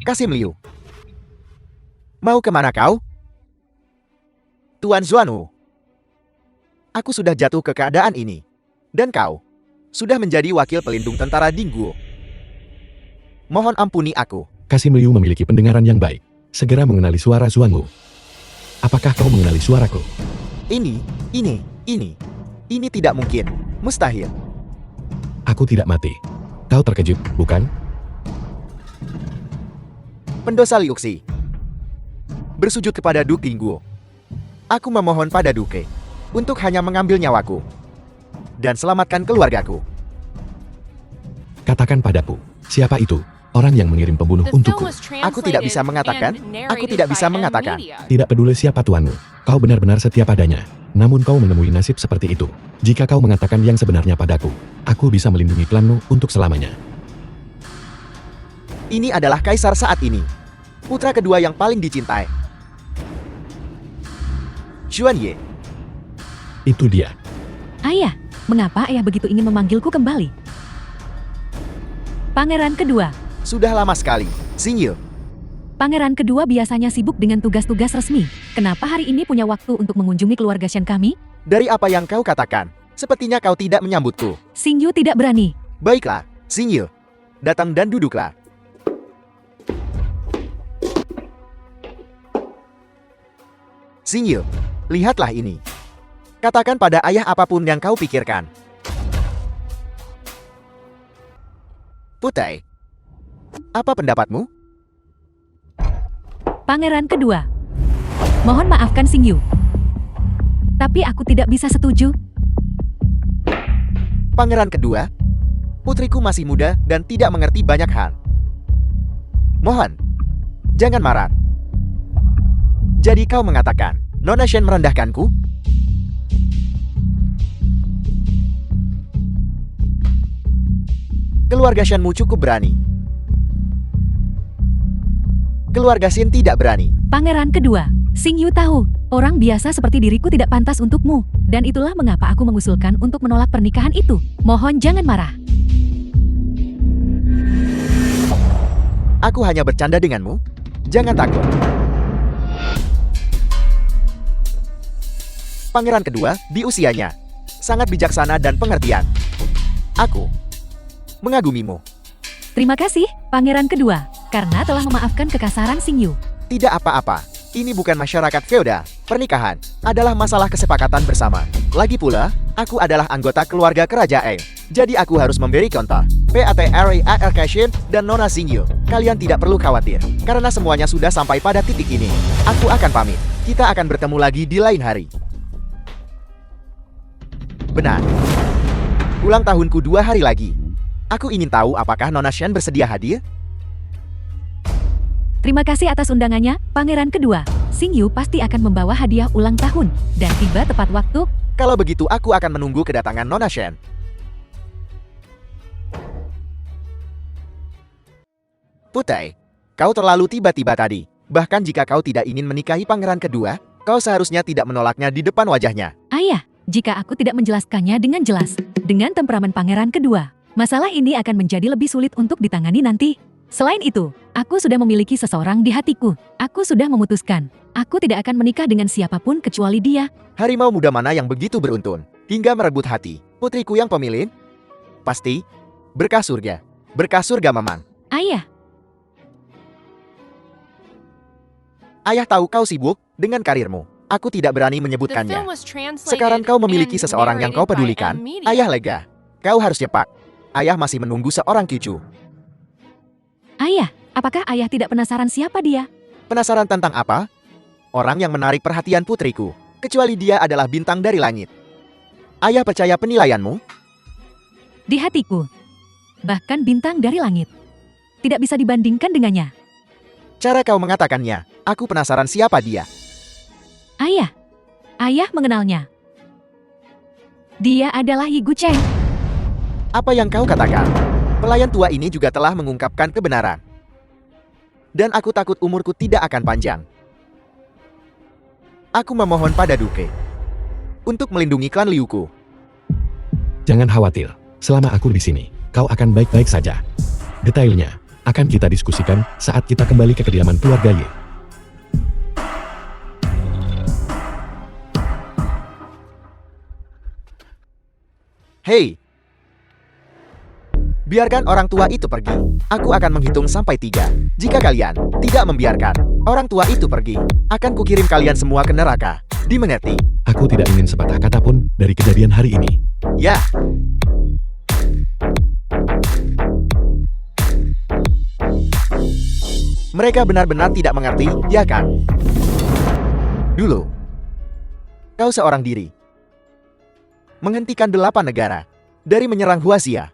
Kasim Liu. Mau kemana kau? Tuan Xuanwu. Aku sudah jatuh ke keadaan ini. Dan kau sudah menjadi wakil pelindung tentara Dingguo. Mohon ampuni aku. Kasim Liu memiliki pendengaran yang baik. Segera mengenali suara Xuanwu. Apakah kau mengenali suaraku? Ini tidak mungkin. Mustahil. Aku tidak mati. Kau terkejut, bukan? Pendosa Liuxi. Bersujud kepada Duke Dingguo. Aku memohon pada Duke untuk hanya mengambil nyawaku dan selamatkan keluargaku. Katakan padaku, siapa itu? Orang yang mengirim pembunuh The untukku. film was Aku tidak bisa translated mengatakan. and Aku narrated tidak bisa by mengatakan. Media. Tidak peduli siapa tuanmu. Kau benar-benar setia padanya. Namun kau menemui nasib seperti itu. Jika kau mengatakan yang sebenarnya padaku, aku bisa melindungi klanmu untuk selamanya. Ini adalah kaisar saat ini. Putra kedua yang paling dicintai. Xuan Ye. Itu dia. Ayah, mengapa ayah begitu ingin memanggilku kembali? Pangeran kedua. Sudah lama sekali. Xing Ye. Pangeran kedua biasanya sibuk dengan tugas-tugas resmi. Kenapa hari ini punya waktu untuk mengunjungi keluarga Shen kami? Dari apa yang kau katakan, sepertinya kau tidak menyambutku. Xingyu tidak berani. Baiklah, Xing Ye. Datang dan duduklah. Xing Ye, lihatlah ini. Katakan pada ayah apapun yang kau pikirkan. Putai, apa pendapatmu? Pangeran kedua. Mohon maafkan Xing Yu. Tapi aku tidak bisa setuju. Pangeran kedua, putriku masih muda dan tidak mengerti banyak hal. Mohon, jangan marah. Jadi kau mengatakan, Nona Shen merendahkanku? Keluarga Shenmu cukup berani. Keluarga Shin tidak berani. Pangeran kedua, Xing Yu tahu, orang biasa seperti diriku tidak pantas untukmu. Dan itulah mengapa aku mengusulkan untuk menolak pernikahan itu. Mohon jangan marah. Aku hanya bercanda denganmu. Jangan takut. Pangeran kedua, di usianya, sangat bijaksana dan pengertian. Aku mengagumimu. Terima kasih, Pangeran kedua, karena telah memaafkan kekasaran Xing Yu. Tidak apa-apa. Ini bukan masyarakat feodal. Pernikahan adalah masalah kesepakatan bersama. Lagi pula, aku adalah anggota keluarga kerajaan. Jadi aku harus memberi contoh. PATRIAR Shin dan Nona Xing Yu. Kalian tidak perlu khawatir, karena semuanya sudah sampai pada titik ini. Aku akan pamit. Kita akan bertemu lagi di lain hari. Benar. Ulang tahunku 2 hari lagi. Aku ingin tahu apakah Nona Shen bersedia hadir? Terima kasih atas undangannya, Pangeran kedua. Xing Yu pasti akan membawa hadiah ulang tahun dan tiba tepat waktu. Kalau begitu aku akan menunggu kedatangan Nona Shen. Putai, kau terlalu tiba-tiba tadi. Bahkan jika kau tidak ingin menikahi pangeran kedua, kau seharusnya tidak menolaknya di depan wajahnya. Ayah, jika aku tidak menjelaskannya dengan jelas, dengan temperamen Pangeran kedua, masalah ini akan menjadi lebih sulit untuk ditangani nanti. Selain itu, aku sudah memiliki seseorang di hatiku. Aku sudah memutuskan, aku tidak akan menikah dengan siapapun kecuali dia. Harimau muda mana yang begitu beruntun, hingga merebut hati putriku yang pemilih? Pasti, berkah surga Mamang. Ayah, Ayah tahu kau sibuk dengan karirmu. Aku tidak berani The menyebutkannya. film was translated Sekarang kau memiliki and seseorang yang kau narrated by pedulikan. M Media. Ayah lega. Kau harus cepat. Ayah masih menunggu seorang cucu. ayah, apakah ayah tidak penasaran siapa dia? Penasaran tentang apa? Orang yang menarik perhatian putriku. Kecuali dia adalah bintang dari langit. Ayah percaya penilaianmu? Di hatiku. Bahkan bintang dari langit. Tidak bisa dibandingkan dengannya. Cara kau mengatakannya, aku penasaran siapa dia. Ayah, ayah mengenalnya. Dia adalah Yi Gu Cheng. Apa yang kau katakan? Pelayan tua ini juga telah mengungkapkan kebenaran. Dan aku takut umurku tidak akan panjang. Aku memohon pada Duke untuk melindungi klan Liuku. Jangan khawatir, selama aku di sini, kau akan baik-baik saja. Detailnya akan kita diskusikan saat kita kembali ke kediaman keluarga Ye. Hei, biarkan orang tua itu pergi. Aku akan menghitung sampai 3. Jika kalian tidak membiarkan orang tua itu pergi, akan kukirim kalian semua ke neraka. Dimengerti? Aku tidak ingin sepatah kata pun dari kejadian hari ini. Ya. Mereka benar-benar tidak mengerti, ya kan? Dulu, kau seorang diri menghentikan 8 negara dari menyerang Huaxia.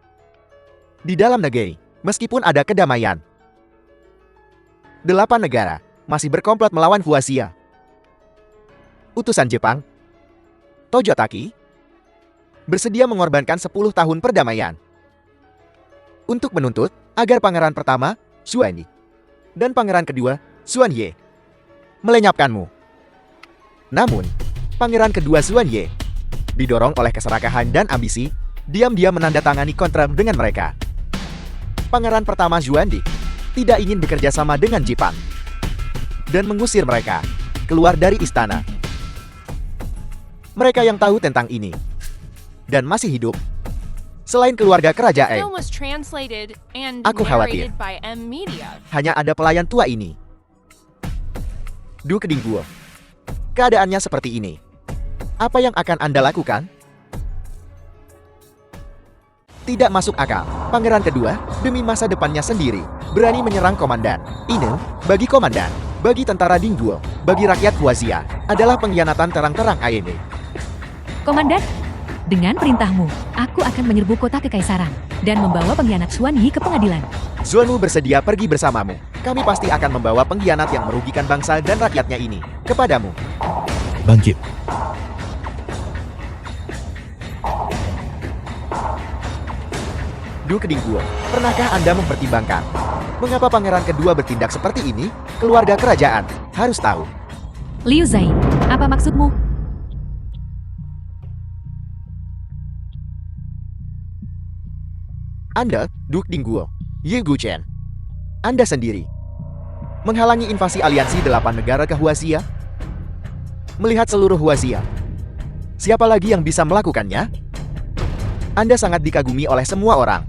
Di dalam negeri, meskipun ada kedamaian, 8 negara masih berkomplot melawan Huaxia. Utusan Jepang, Tojo-Taki, bersedia mengorbankan 10 tahun perdamaian untuk menuntut agar pangeran pertama, Xuanyi, dan pangeran kedua, Xuanye, melenyapkanmu. Namun, pangeran kedua Xuanye, didorong oleh keserakahan dan ambisi, diam-diam menandatangani kontrak dengan mereka. Pangeran pertama Xuandi tidak ingin bekerja sama dengan Jepang dan mengusir mereka keluar dari istana. Mereka yang tahu tentang ini dan masih hidup selain keluarga The kerajaan, film was translated and Aku khawatir. narrated by M Media. hanya ada pelayan tua ini. Du Keding Guo. Keadaannya seperti ini. Apa yang akan Anda lakukan? Tidak masuk akal. Pangeran kedua, demi masa depannya sendiri, berani menyerang komandan. Ini, bagi komandan, bagi tentara Dingguo, bagi rakyat Huaxia, adalah pengkhianatan terang-terang ini. Komandan, dengan perintahmu, aku akan menyerbu kota kekaisaran dan membawa pengkhianat Xuan Yi ke pengadilan. Zuanwu bersedia pergi bersamamu. Kami pasti akan membawa pengkhianat yang merugikan bangsa dan rakyatnya ini kepadamu. Bangkit. Duke Dingguo, pernahkah Anda mempertimbangkan mengapa pangeran kedua bertindak seperti ini? Keluarga kerajaan harus tahu. Liu Zai, apa maksudmu? Anda, Duke Dingguo, Ye Guchen. Anda sendiri menghalangi invasi aliansi 8 negara ke Huaxia. Melihat seluruh Huaxia, siapa lagi yang bisa melakukannya? Anda sangat dikagumi oleh semua orang.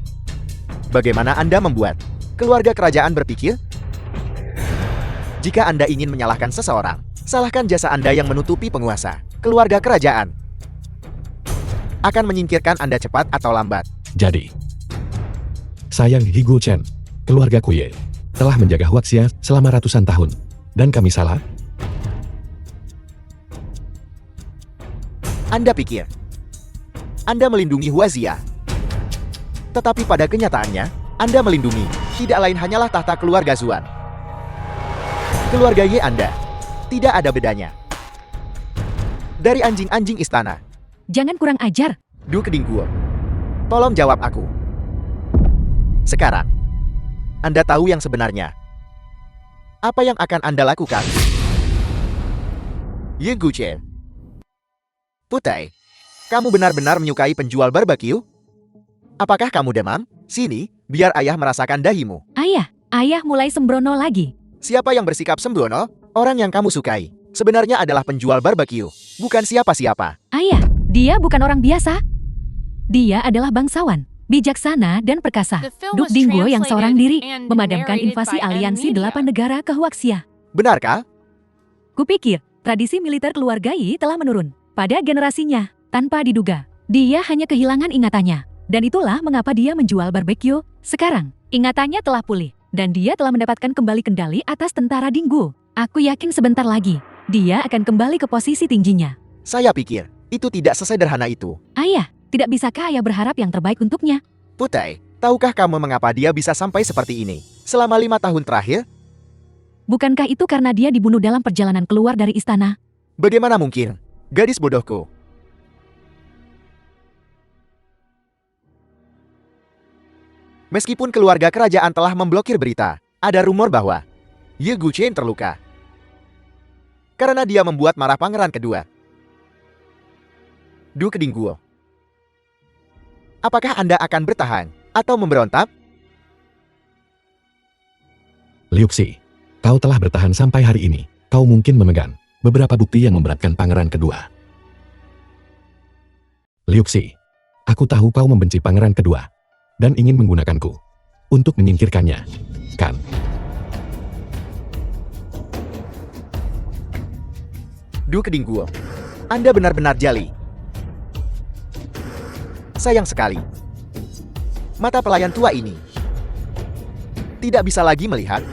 Bagaimana Anda membuat keluarga kerajaan berpikir? Jika Anda ingin menyalahkan seseorang, salahkan jasa Anda yang menutupi penguasa. Keluarga kerajaan akan menyingkirkan Anda cepat atau lambat. Jadi, sayang Higu Chen, keluarga Kuye, telah menjaga Huaxia selama ratusan tahun. Dan kami salah? Anda pikir Anda melindungi Huaxia, tetapi pada kenyataannya, Anda melindungi tidak lain hanyalah tahta keluarga Zuan. Keluarga Ye Anda tidak ada bedanya dari anjing-anjing istana. Jangan kurang ajar. Duke Dingguo, tolong jawab aku. Sekarang, Anda tahu yang sebenarnya. Apa yang akan Anda lakukan? Ye Guchen, Putai, kamu benar-benar menyukai penjual barbeque? Apakah kamu demam? Sini, biar ayah merasakan dahimu. Ayah mulai sembrono lagi. Siapa yang bersikap sembrono? Orang yang kamu sukai sebenarnya adalah penjual barbeque, bukan siapa-siapa. Ayah, dia bukan orang biasa. Dia adalah bangsawan, bijaksana dan perkasa. The film Duke was Dingguo yang seorang diri, translated and memadamkan narrated invasi by aliansi Media. 8 negara ke Huaxia. Benarkah? Kupikir, tradisi militer keluarga Yi telah menurun pada generasinya, tanpa diduga. Dia hanya kehilangan ingatannya. Dan itulah mengapa dia menjual barbeque. Sekarang, ingatannya telah pulih. Dan dia telah mendapatkan kembali kendali atas tentara Dingguo. Aku yakin sebentar lagi, dia akan kembali ke posisi tingginya. Saya pikir, itu tidak sesederhana itu. Ayah, tidak bisakah ayah berharap yang terbaik untuknya? Putai, tahukah kamu mengapa dia bisa sampai seperti ini? Selama 5 tahun terakhir, Bukankah itu karena dia dibunuh dalam perjalanan keluar dari istana? bagaimana mungkin? Gadis bodohku. Meskipun keluarga kerajaan telah memblokir berita, ada rumor bahwa Ye Guchen terluka karena dia membuat marah pangeran kedua. Duke Dingguo, apakah Anda akan bertahan atau memberontak? Liu Xi, kau telah bertahan sampai hari ini. Kau mungkin memegang beberapa bukti yang memberatkan pangeran kedua. Liu Xi, aku tahu kau membenci pangeran kedua dan ingin menggunakanku untuk menyingkirkannya, kan? Duke Dingguo, Anda benar-benar jali. Sayang sekali, mata pelayan tua ini tidak bisa lagi melihat,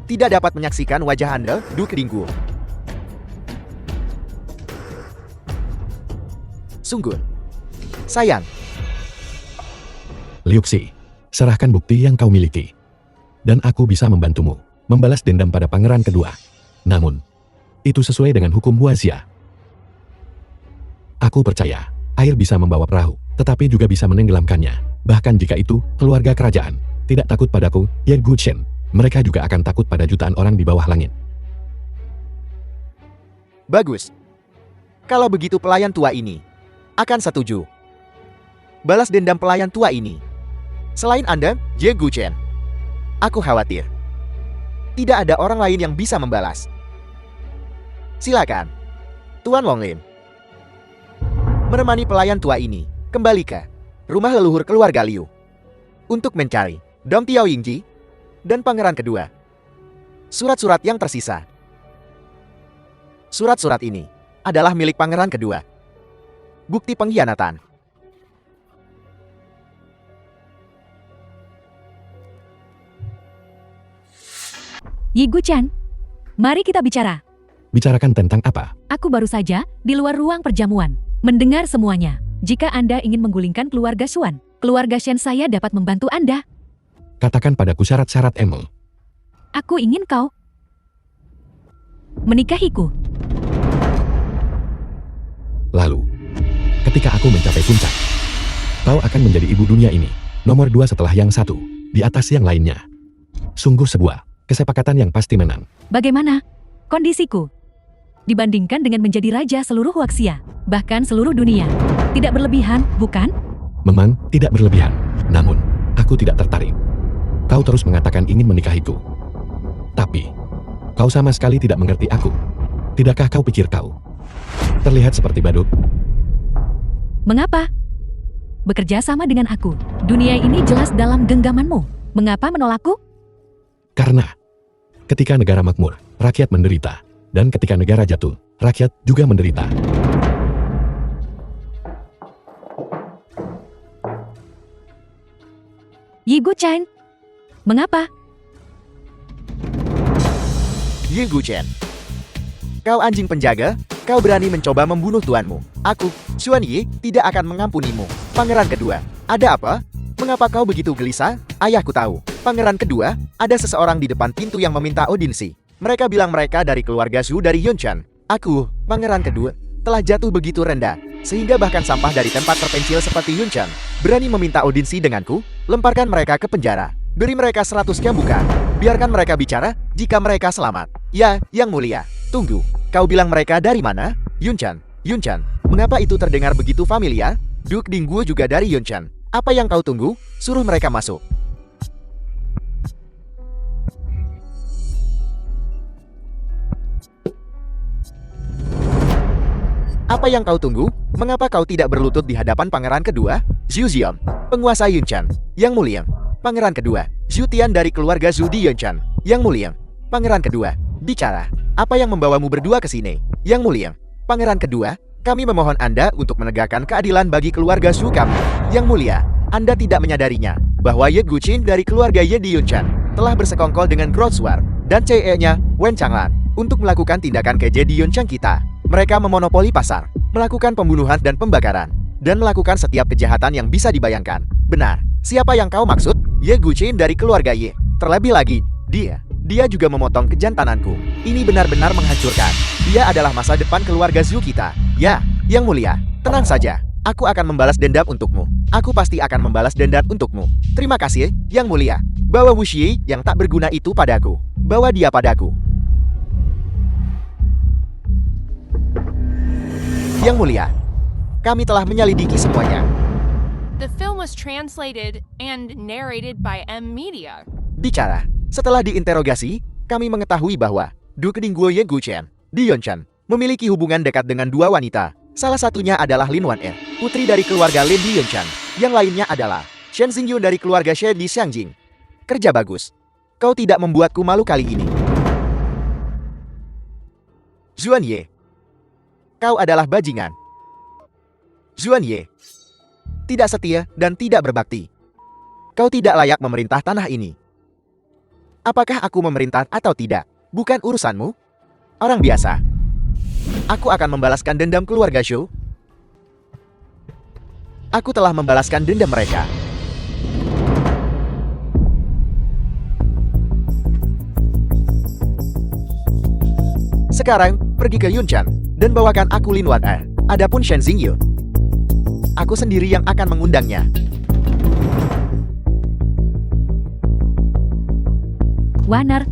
tidak dapat menyaksikan wajah Anda, Duke Dingguo. Sungguh sayang. Liu Xi, serahkan bukti yang kau miliki. Dan aku bisa membantumu membalas dendam pada pangeran kedua. Namun, itu sesuai dengan hukum Huaxia. Aku percaya, air bisa membawa perahu, tetapi juga bisa menenggelamkannya. Bahkan jika itu, keluarga kerajaan tidak takut padaku, Ye Guchen, mereka juga akan takut pada jutaan orang di bawah langit. Bagus. Kalau begitu pelayan tua ini akan setuju. Balas dendam pelayan tua ini. Selain Anda, Ye Guchen, aku khawatir tidak ada orang lain yang bisa membalas. Silakan, Tuan Longlin, menemani pelayan tua ini kembali ke rumah leluhur keluarga Liu untuk mencari Dong Tiao Yingji dan pangeran kedua. Surat-surat yang tersisa. Surat-surat ini adalah milik pangeran kedua. Bukti pengkhianatan. Yi Guchan, mari kita bicara. Bicarakan tentang apa? Aku baru saja di luar ruang perjamuan, mendengar semuanya. Jika Anda ingin menggulingkan keluarga Xuan, keluarga Shen saya dapat membantu Anda. Katakan padaku syarat-syarat Emil. Aku ingin kau menikahiku. Lalu, ketika aku mencapai puncak, kau akan menjadi ibu dunia ini. Nomor 2 setelah yang satu, di atas yang lainnya. Sungguh sebuah kesepakatan yang pasti menang. Bagaimana kondisiku dibandingkan dengan menjadi raja seluruh Huaxia, bahkan seluruh dunia? Tidak berlebihan, bukan? Memang tidak berlebihan, namun aku tidak tertarik. Kau terus mengatakan ingin menikahiku. Tapi, kau sama sekali tidak mengerti aku. Tidakkah kau pikir kau terlihat seperti badut? Mengapa? Bekerja sama dengan aku. Dunia ini jelas dalam genggamanmu. Mengapa menolakku? Karena ketika negara makmur, rakyat menderita. Dan ketika negara jatuh, rakyat juga menderita. Yi Guchan, mengapa? Ye Guchen. Kau anjing penjaga, kau berani mencoba membunuh tuanmu. Aku, Xuan Yi, tidak akan mengampunimu. Pangeran kedua, ada apa? Mengapa kau begitu gelisah? Ayahku tahu. Pangeran kedua, ada seseorang di depan pintu yang meminta audiensi. Mereka bilang mereka dari keluarga Zhu dari Yunshan. Aku, pangeran kedua, telah jatuh begitu rendah, sehingga bahkan sampah dari tempat terpencil seperti Yunshan berani meminta audiensi denganku. Lemparkan mereka ke penjara. Beri mereka 100 cambukan. Biarkan mereka bicara jika mereka selamat. Ya, yang mulia. Tunggu, kau bilang mereka dari mana? Yunshan. Yunshan, mengapa itu terdengar begitu familiar? Duke Dingguo juga dari Yunshan. Apa yang kau tunggu? Suruh mereka masuk. Apa yang kau tunggu? Mengapa kau tidak berlutut di hadapan pangeran kedua? Zhu Xiong, penguasa Yunshan. Yang mulia, pangeran kedua. Zhu Tian dari keluarga Zhu di Yunshan. Yang mulia, pangeran kedua. Bicara, apa yang membawamu berdua ke sini? Yang mulia, pangeran kedua, kami memohon Anda untuk menegakkan keadilan bagi keluarga Zhu kami. Yang mulia, Anda tidak menyadarinya bahwa Ye Guqin dari keluarga Ye di Yunshan telah bersekongkol dengan Grotswar dan CE-nya, Wen Changlan, untuk melakukan tindakan keji di Yunshan kita. Mereka memonopoli pasar, melakukan pembunuhan dan pembakaran, dan melakukan setiap kejahatan yang bisa dibayangkan. Benar, siapa yang kau maksud? Ye Guqin dari keluarga Ye. Terlebih lagi, dia juga memotong kejantananku. Ini benar-benar menghancurkan. Dia adalah masa depan keluarga Zhu kita. Ya, yang mulia, tenang saja. Aku akan membalas dendam untukmu. Aku pasti akan membalas dendam untukmu. Terima kasih, yang mulia. Bawa Wuxi yang tak berguna itu padaku. Bawa dia padaku. Yang mulia, kami telah menyelidiki semuanya. The film was translated and narrated by M Media. Bicara. Setelah diinterogasi, kami mengetahui bahwa Duke Dingguo Ye Guchen di Yunshan memiliki hubungan dekat dengan dua wanita. Salah satunya adalah Lin Wan Er, putri dari keluarga Lin di Yunshan. Yang lainnya adalah Shen Xingyu dari keluarga Shen di Xiangjing. Kerja bagus. Kau tidak membuatku malu kali ini. Xuan Ye, kau adalah bajingan. Xuan Ye, tidak setia dan tidak berbakti. Kau tidak layak memerintah tanah ini. Apakah aku memerintah atau tidak, bukan urusanmu. Orang biasa. Aku akan membalaskan dendam keluarga Zhou. Aku telah membalaskan dendam mereka. Sekarang, pergi ke Yunshan dan bawakan aku Lin Wan Er. Adapun Shen Xingyu, aku sendiri yang akan mengundangnya. Warner.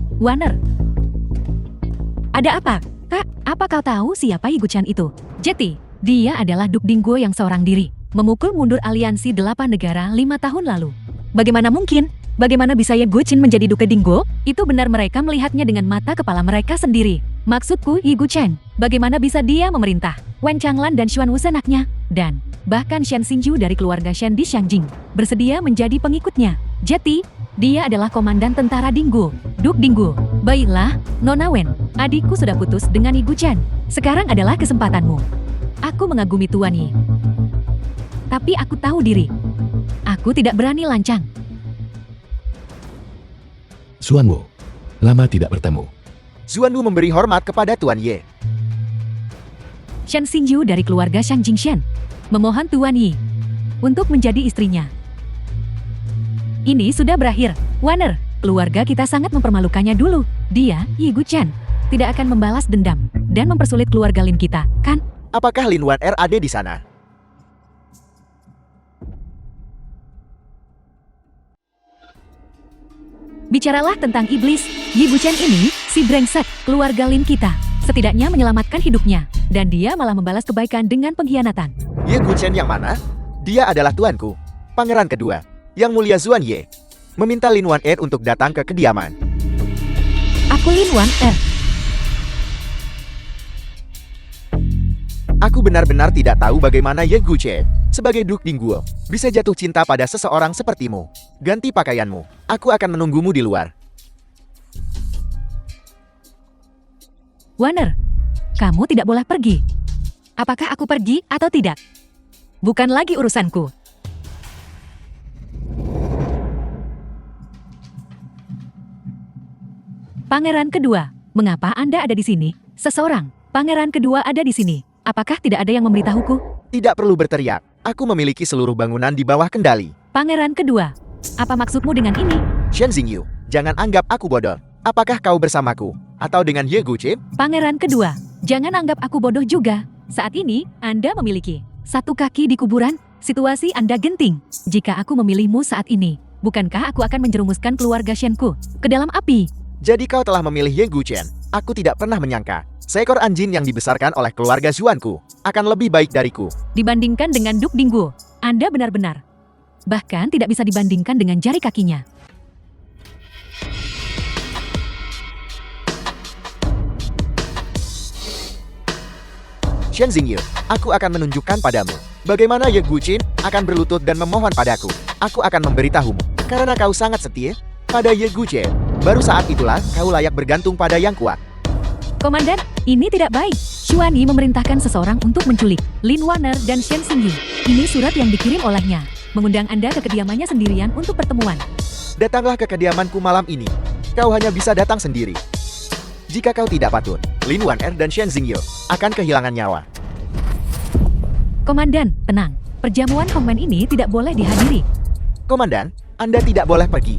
Ada apa? Kak, apa kau tahu siapa Yi Guchan itu? Jeti, dia adalah Duke Dingguo yang seorang diri. Memukul mundur aliansi 8 negara 5 tahun lalu. Bagaimana mungkin? Bagaimana bisa Ye Guqin menjadi Duke Dingguo? Itu benar mereka melihatnya dengan mata kepala mereka sendiri. Maksudku Yi Guchen, bagaimana bisa dia memerintah? Wen Changlan dan Xuan Wuzi anaknya, dan bahkan Shen Xingyu dari keluarga Shen di Xiangjing bersedia menjadi pengikutnya. Jeti, dia adalah komandan tentara Dingguo, Duke Dingguo. Baiklah, Nona Wen, adikku sudah putus dengan Yi Guchen. Sekarang adalah kesempatanmu. Aku mengagumi Tuan Yi. Tapi aku tahu diri. Aku tidak berani lancang. Xuanwu, lama tidak bertemu. Xuanwu memberi hormat kepada Tuan Ye. Shen Xingyu dari keluarga Shang Jingshan memohon Tuan Yi untuk menjadi istrinya. Ini sudah berakhir. Waner, keluarga kita sangat mempermalukannya dulu. Dia, Yi Guchen, tidak akan membalas dendam dan mempersulit keluarga Lin kita, kan? Apakah Lin Wan Er ada di sana? Bicaralah tentang iblis, Yi Guchen ini, si brengsek, keluarga Lin kita. Setidaknya menyelamatkan hidupnya, dan dia malah membalas kebaikan dengan pengkhianatan. Ye Guchen yang mana? Dia adalah tuanku, pangeran kedua, Yang Mulia Xuan Ye. Meminta Lin Wan Er untuk datang ke kediaman. Aku Lin Wan Er. Aku benar-benar tidak tahu bagaimana Ye Guchen, sebagai Duk Dingguo, bisa jatuh cinta pada seseorang sepertimu. Ganti pakaianmu, aku akan menunggumu di luar. Waner, kamu tidak boleh pergi. Apakah aku pergi atau tidak? Bukan lagi urusanku. Pangeran kedua, mengapa Anda ada di sini? Seseorang, pangeran kedua ada di sini. Apakah tidak ada yang memberitahuku? Tidak perlu berteriak, aku memiliki seluruh bangunan di bawah kendali. Pangeran kedua, apa maksudmu dengan ini? Shen Xingyu, jangan anggap aku bodoh. Apakah kau bersamaku? Atau dengan Ye Guchen? Pangeran kedua, jangan anggap aku bodoh juga. Saat ini, Anda memiliki satu kaki di kuburan. Situasi Anda genting. Jika aku memilihmu saat ini, bukankah aku akan menjerumuskan keluarga Shenku ke dalam api? Jadi kau telah memilih Ye Guchen. Aku tidak pernah menyangka seekor anjing yang dibesarkan oleh keluarga Xuanku akan lebih baik dariku. Dibandingkan dengan Duk Dingguo, Anda benar-benar. Bahkan tidak bisa dibandingkan dengan jari kakinya. Shen Xingyu, aku akan menunjukkan padamu bagaimana Ye Guchen akan berlutut dan memohon padaku. Aku akan memberitahumu, karena kau sangat setia pada Ye Guchen. Baru saat itulah kau layak bergantung pada yang kuat. Komandan, ini tidak baik. Xuan Yi memerintahkan seseorang untuk menculik Lin Waner dan Shen Xingyu. Ini surat yang dikirim olehnya, mengundang Anda ke kediamannya sendirian untuk pertemuan. Datanglah ke kediamanku malam ini. Kau hanya bisa datang sendiri. Jika kau tidak patut, Lin Wan Er dan Shen Xingyu akan kehilangan nyawa. Komandan, tenang. Perjamuan komen ini tidak boleh dihadiri. Komandan, Anda tidak boleh pergi.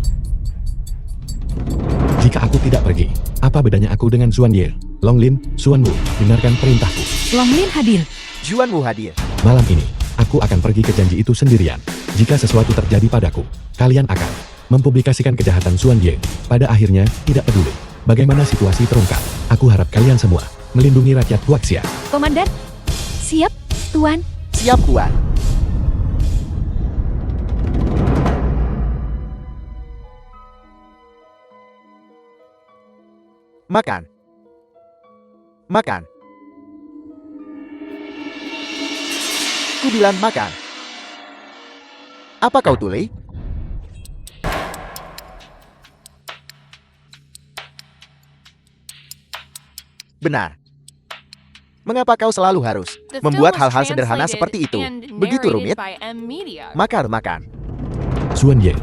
Jika aku tidak pergi, apa bedanya aku dengan Xuan Ye? Long Lin, Xuanwu, dengarkan perintahku. Long Lin hadir. Xuanwu hadir. Malam ini, aku akan pergi ke janji itu sendirian. Jika sesuatu terjadi padaku, kalian akan mempublikasikan kejahatan Xuan Ye. Pada akhirnya, tidak peduli bagaimana situasi terungkap. Aku harap kalian semua melindungi rakyat Huaxia. Komandan, siap, Tuan. Siap, Tuan. Makan. Makan. Ku bilang makan. Apa kau tuli? Benar. Mengapa kau selalu harus The membuat film was hal-hal sederhana translated seperti itu? and Begitu narrated rumit? by M Media. Makan. Xuan Ye,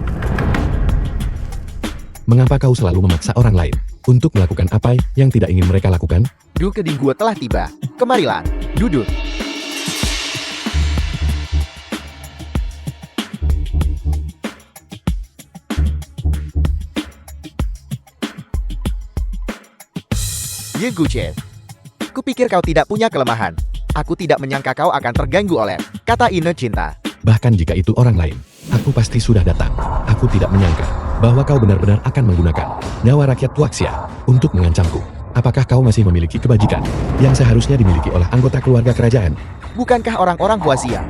mengapa kau selalu memaksa orang lain untuk melakukan apa yang tidak ingin mereka lakukan? Duk Kedingguo telah tiba. Kemarilah, duduk. Ye Guchen, kupikir kau tidak punya kelemahan. Aku tidak menyangka kau akan terganggu oleh kata Ine cinta. Bahkan jika itu orang lain, aku pasti sudah datang. Aku tidak menyangka bahwa kau benar-benar akan menggunakan nyawa rakyat Huaxia untuk mengancamku. Apakah kau masih memiliki kebajikan yang seharusnya dimiliki oleh anggota keluarga kerajaan? Bukankah orang-orang Huaxia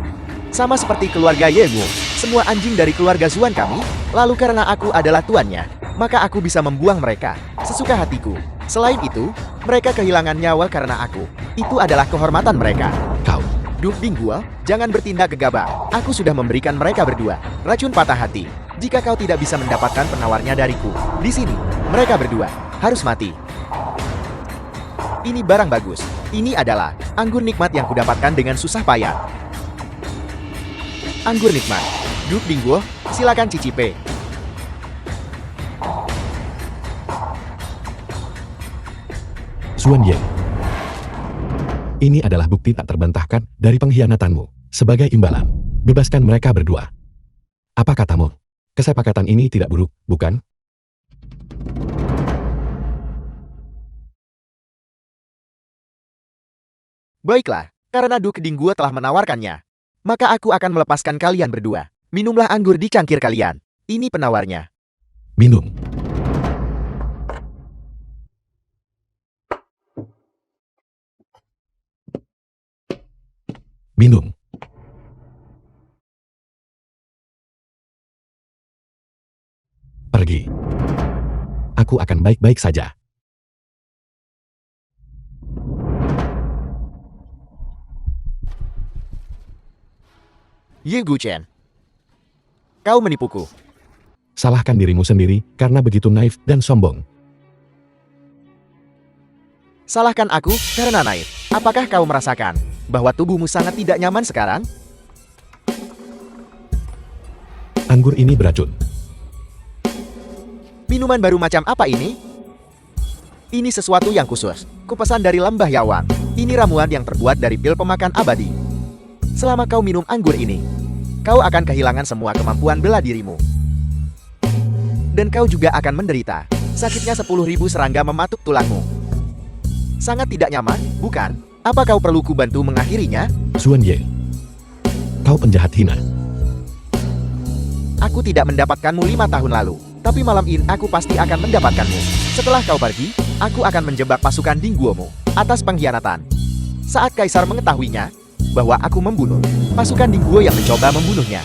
sama seperti keluarga Ye Wu, semua anjing dari keluarga Xuan kami? Lalu karena aku adalah tuannya, maka aku bisa membuang mereka sesuka hatiku. Selain itu, mereka kehilangan nyawa karena aku. Itu adalah kehormatan mereka. Kau, Duk Dingguo, jangan bertindak gegabah. Aku sudah memberikan mereka berdua racun patah hati. Jika kau tidak bisa mendapatkan penawarnya dariku, di sini, mereka berdua harus mati. Ini barang bagus. Ini adalah anggur nikmat yang kudapatkan dengan susah payah. Anggur nikmat. Duke Dingguo, silakan cicipe. Xuan Ye. Ini adalah bukti tak terbantahkan dari pengkhianatanmu. Sebagai imbalan, bebaskan mereka berdua. Apa katamu? Kesepakatan ini tidak buruk, bukan? Baiklah, karena Duke Dingguo telah menawarkannya, maka aku akan melepaskan kalian berdua. Minumlah anggur di cangkir kalian. Ini penawarnya. Minum. Minum. Pergi. Aku akan baik-baik saja. Ye Guchen. Kau menipuku. Salahkan dirimu sendiri karena begitu naif dan sombong. Salahkan aku karena naif. Apakah kau merasakan bahwa tubuhmu sangat tidak nyaman sekarang? Anggur ini beracun. Minuman baru macam apa ini? Ini sesuatu yang khusus. Kupesan dari Lembah Yawang. Ini ramuan yang terbuat dari pil pemakan abadi. Selama kau minum anggur ini, kau akan kehilangan semua kemampuan bela dirimu. Dan kau juga akan menderita. Sakitnya 10.000 serangga mematuk tulangmu. Sangat tidak nyaman, bukan? Apa kau perlu kubantu mengakhirinya? Xuan Ye. Kau penjahat hina. Aku tidak mendapatkanmu 5 tahun lalu. Tapi malam ini aku pasti akan mendapatkanmu. Setelah kau pergi, aku akan menjebak pasukan Dingguomu atas pengkhianatan. Saat Kaisar mengetahuinya bahwa aku membunuh pasukan Dingguo yang mencoba membunuhnya,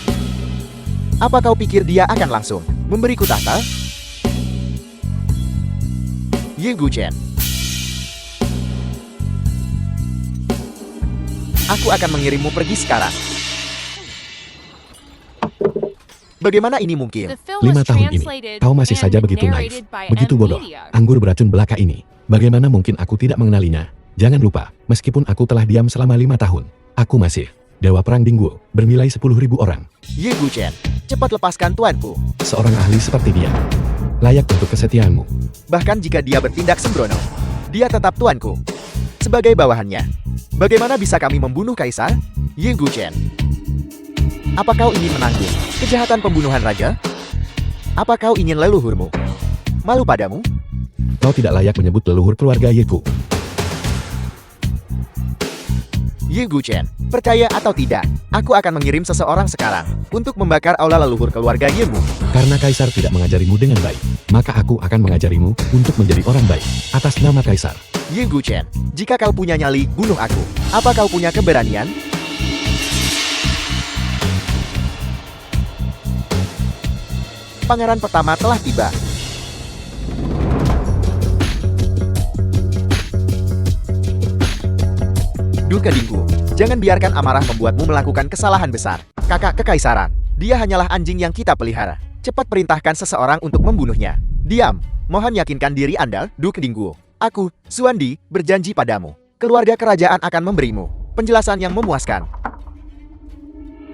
apa kau pikir dia akan langsung memberiku tahta? Ye Guchen. Aku akan mengirimmu pergi sekarang. Bagaimana ini mungkin? The film 5 was tahun ini, translated kau masih saja and begitu naif, narrated by begitu N bodoh. Media. Anggur beracun belaka ini. Bagaimana mungkin aku tidak mengenalinya? Jangan lupa, meskipun aku telah diam selama 5 tahun, aku masih Dewa Perang Dingguo, bernilai 10.000 orang. Ye Guchen, cepat lepaskan tuanku. Seorang ahli seperti dia, layak untuk kesetiaanmu. Bahkan jika dia bertindak sembrono, dia tetap tuanku. Sebagai bawahannya, bagaimana bisa kami membunuh Kaisar? Ye Guchen. Apa kau ingin menanggung kejahatan pembunuhan raja? Apa kau ingin leluhurmu malu padamu? Kau tidak layak menyebut leluhur keluarga Yeku. Ye Guchen, percaya atau tidak, aku akan mengirim seseorang sekarang untuk membakar aula leluhur keluarga Yemu. Karena Kaisar tidak mengajarimu dengan baik, maka aku akan mengajarimu untuk menjadi orang baik, atas nama Kaisar. Ye Guchen, jika kau punya nyali, bunuh aku. Apa kau punya keberanian? Pangeran pertama telah tiba. Duke Dingguo, jangan biarkan amarah membuatmu melakukan kesalahan besar. Kakak kekaisaran, dia hanyalah anjing yang kita pelihara. Cepat perintahkan seseorang untuk membunuhnya. Diam, mohon yakinkan diri Anda, Duke Dingguo. Aku, Xuan Di, berjanji padamu. Keluarga kerajaan akan memberimu penjelasan yang memuaskan.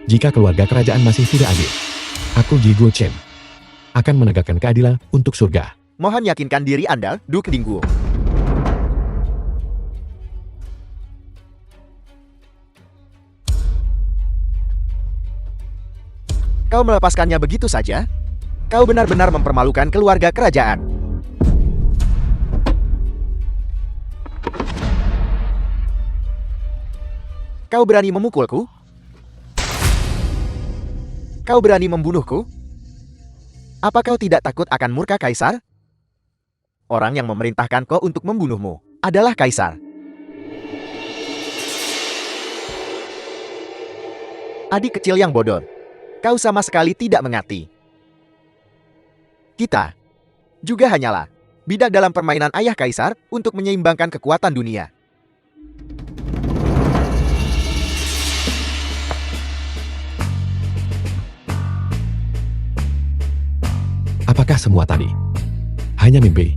Jika keluarga kerajaan masih tidak adil, aku Ji Guo Chen akan menegakkan keadilan untuk surga. Mohon yakinkan diri Anda, Duke Dingguo. Kau melepaskannya begitu saja? Kau benar-benar mempermalukan keluarga kerajaan. Kau berani memukulku? Kau berani membunuhku? Apa kau tidak takut akan murka Kaisar? Orang yang memerintahkan kau untuk membunuhmu adalah Kaisar. Adik kecil yang bodoh. Kau sama sekali tidak mengerti. Kita juga hanyalah bidak dalam permainan ayah Kaisar untuk menyeimbangkan kekuatan dunia. Apakah semua tadi hanya mimpi?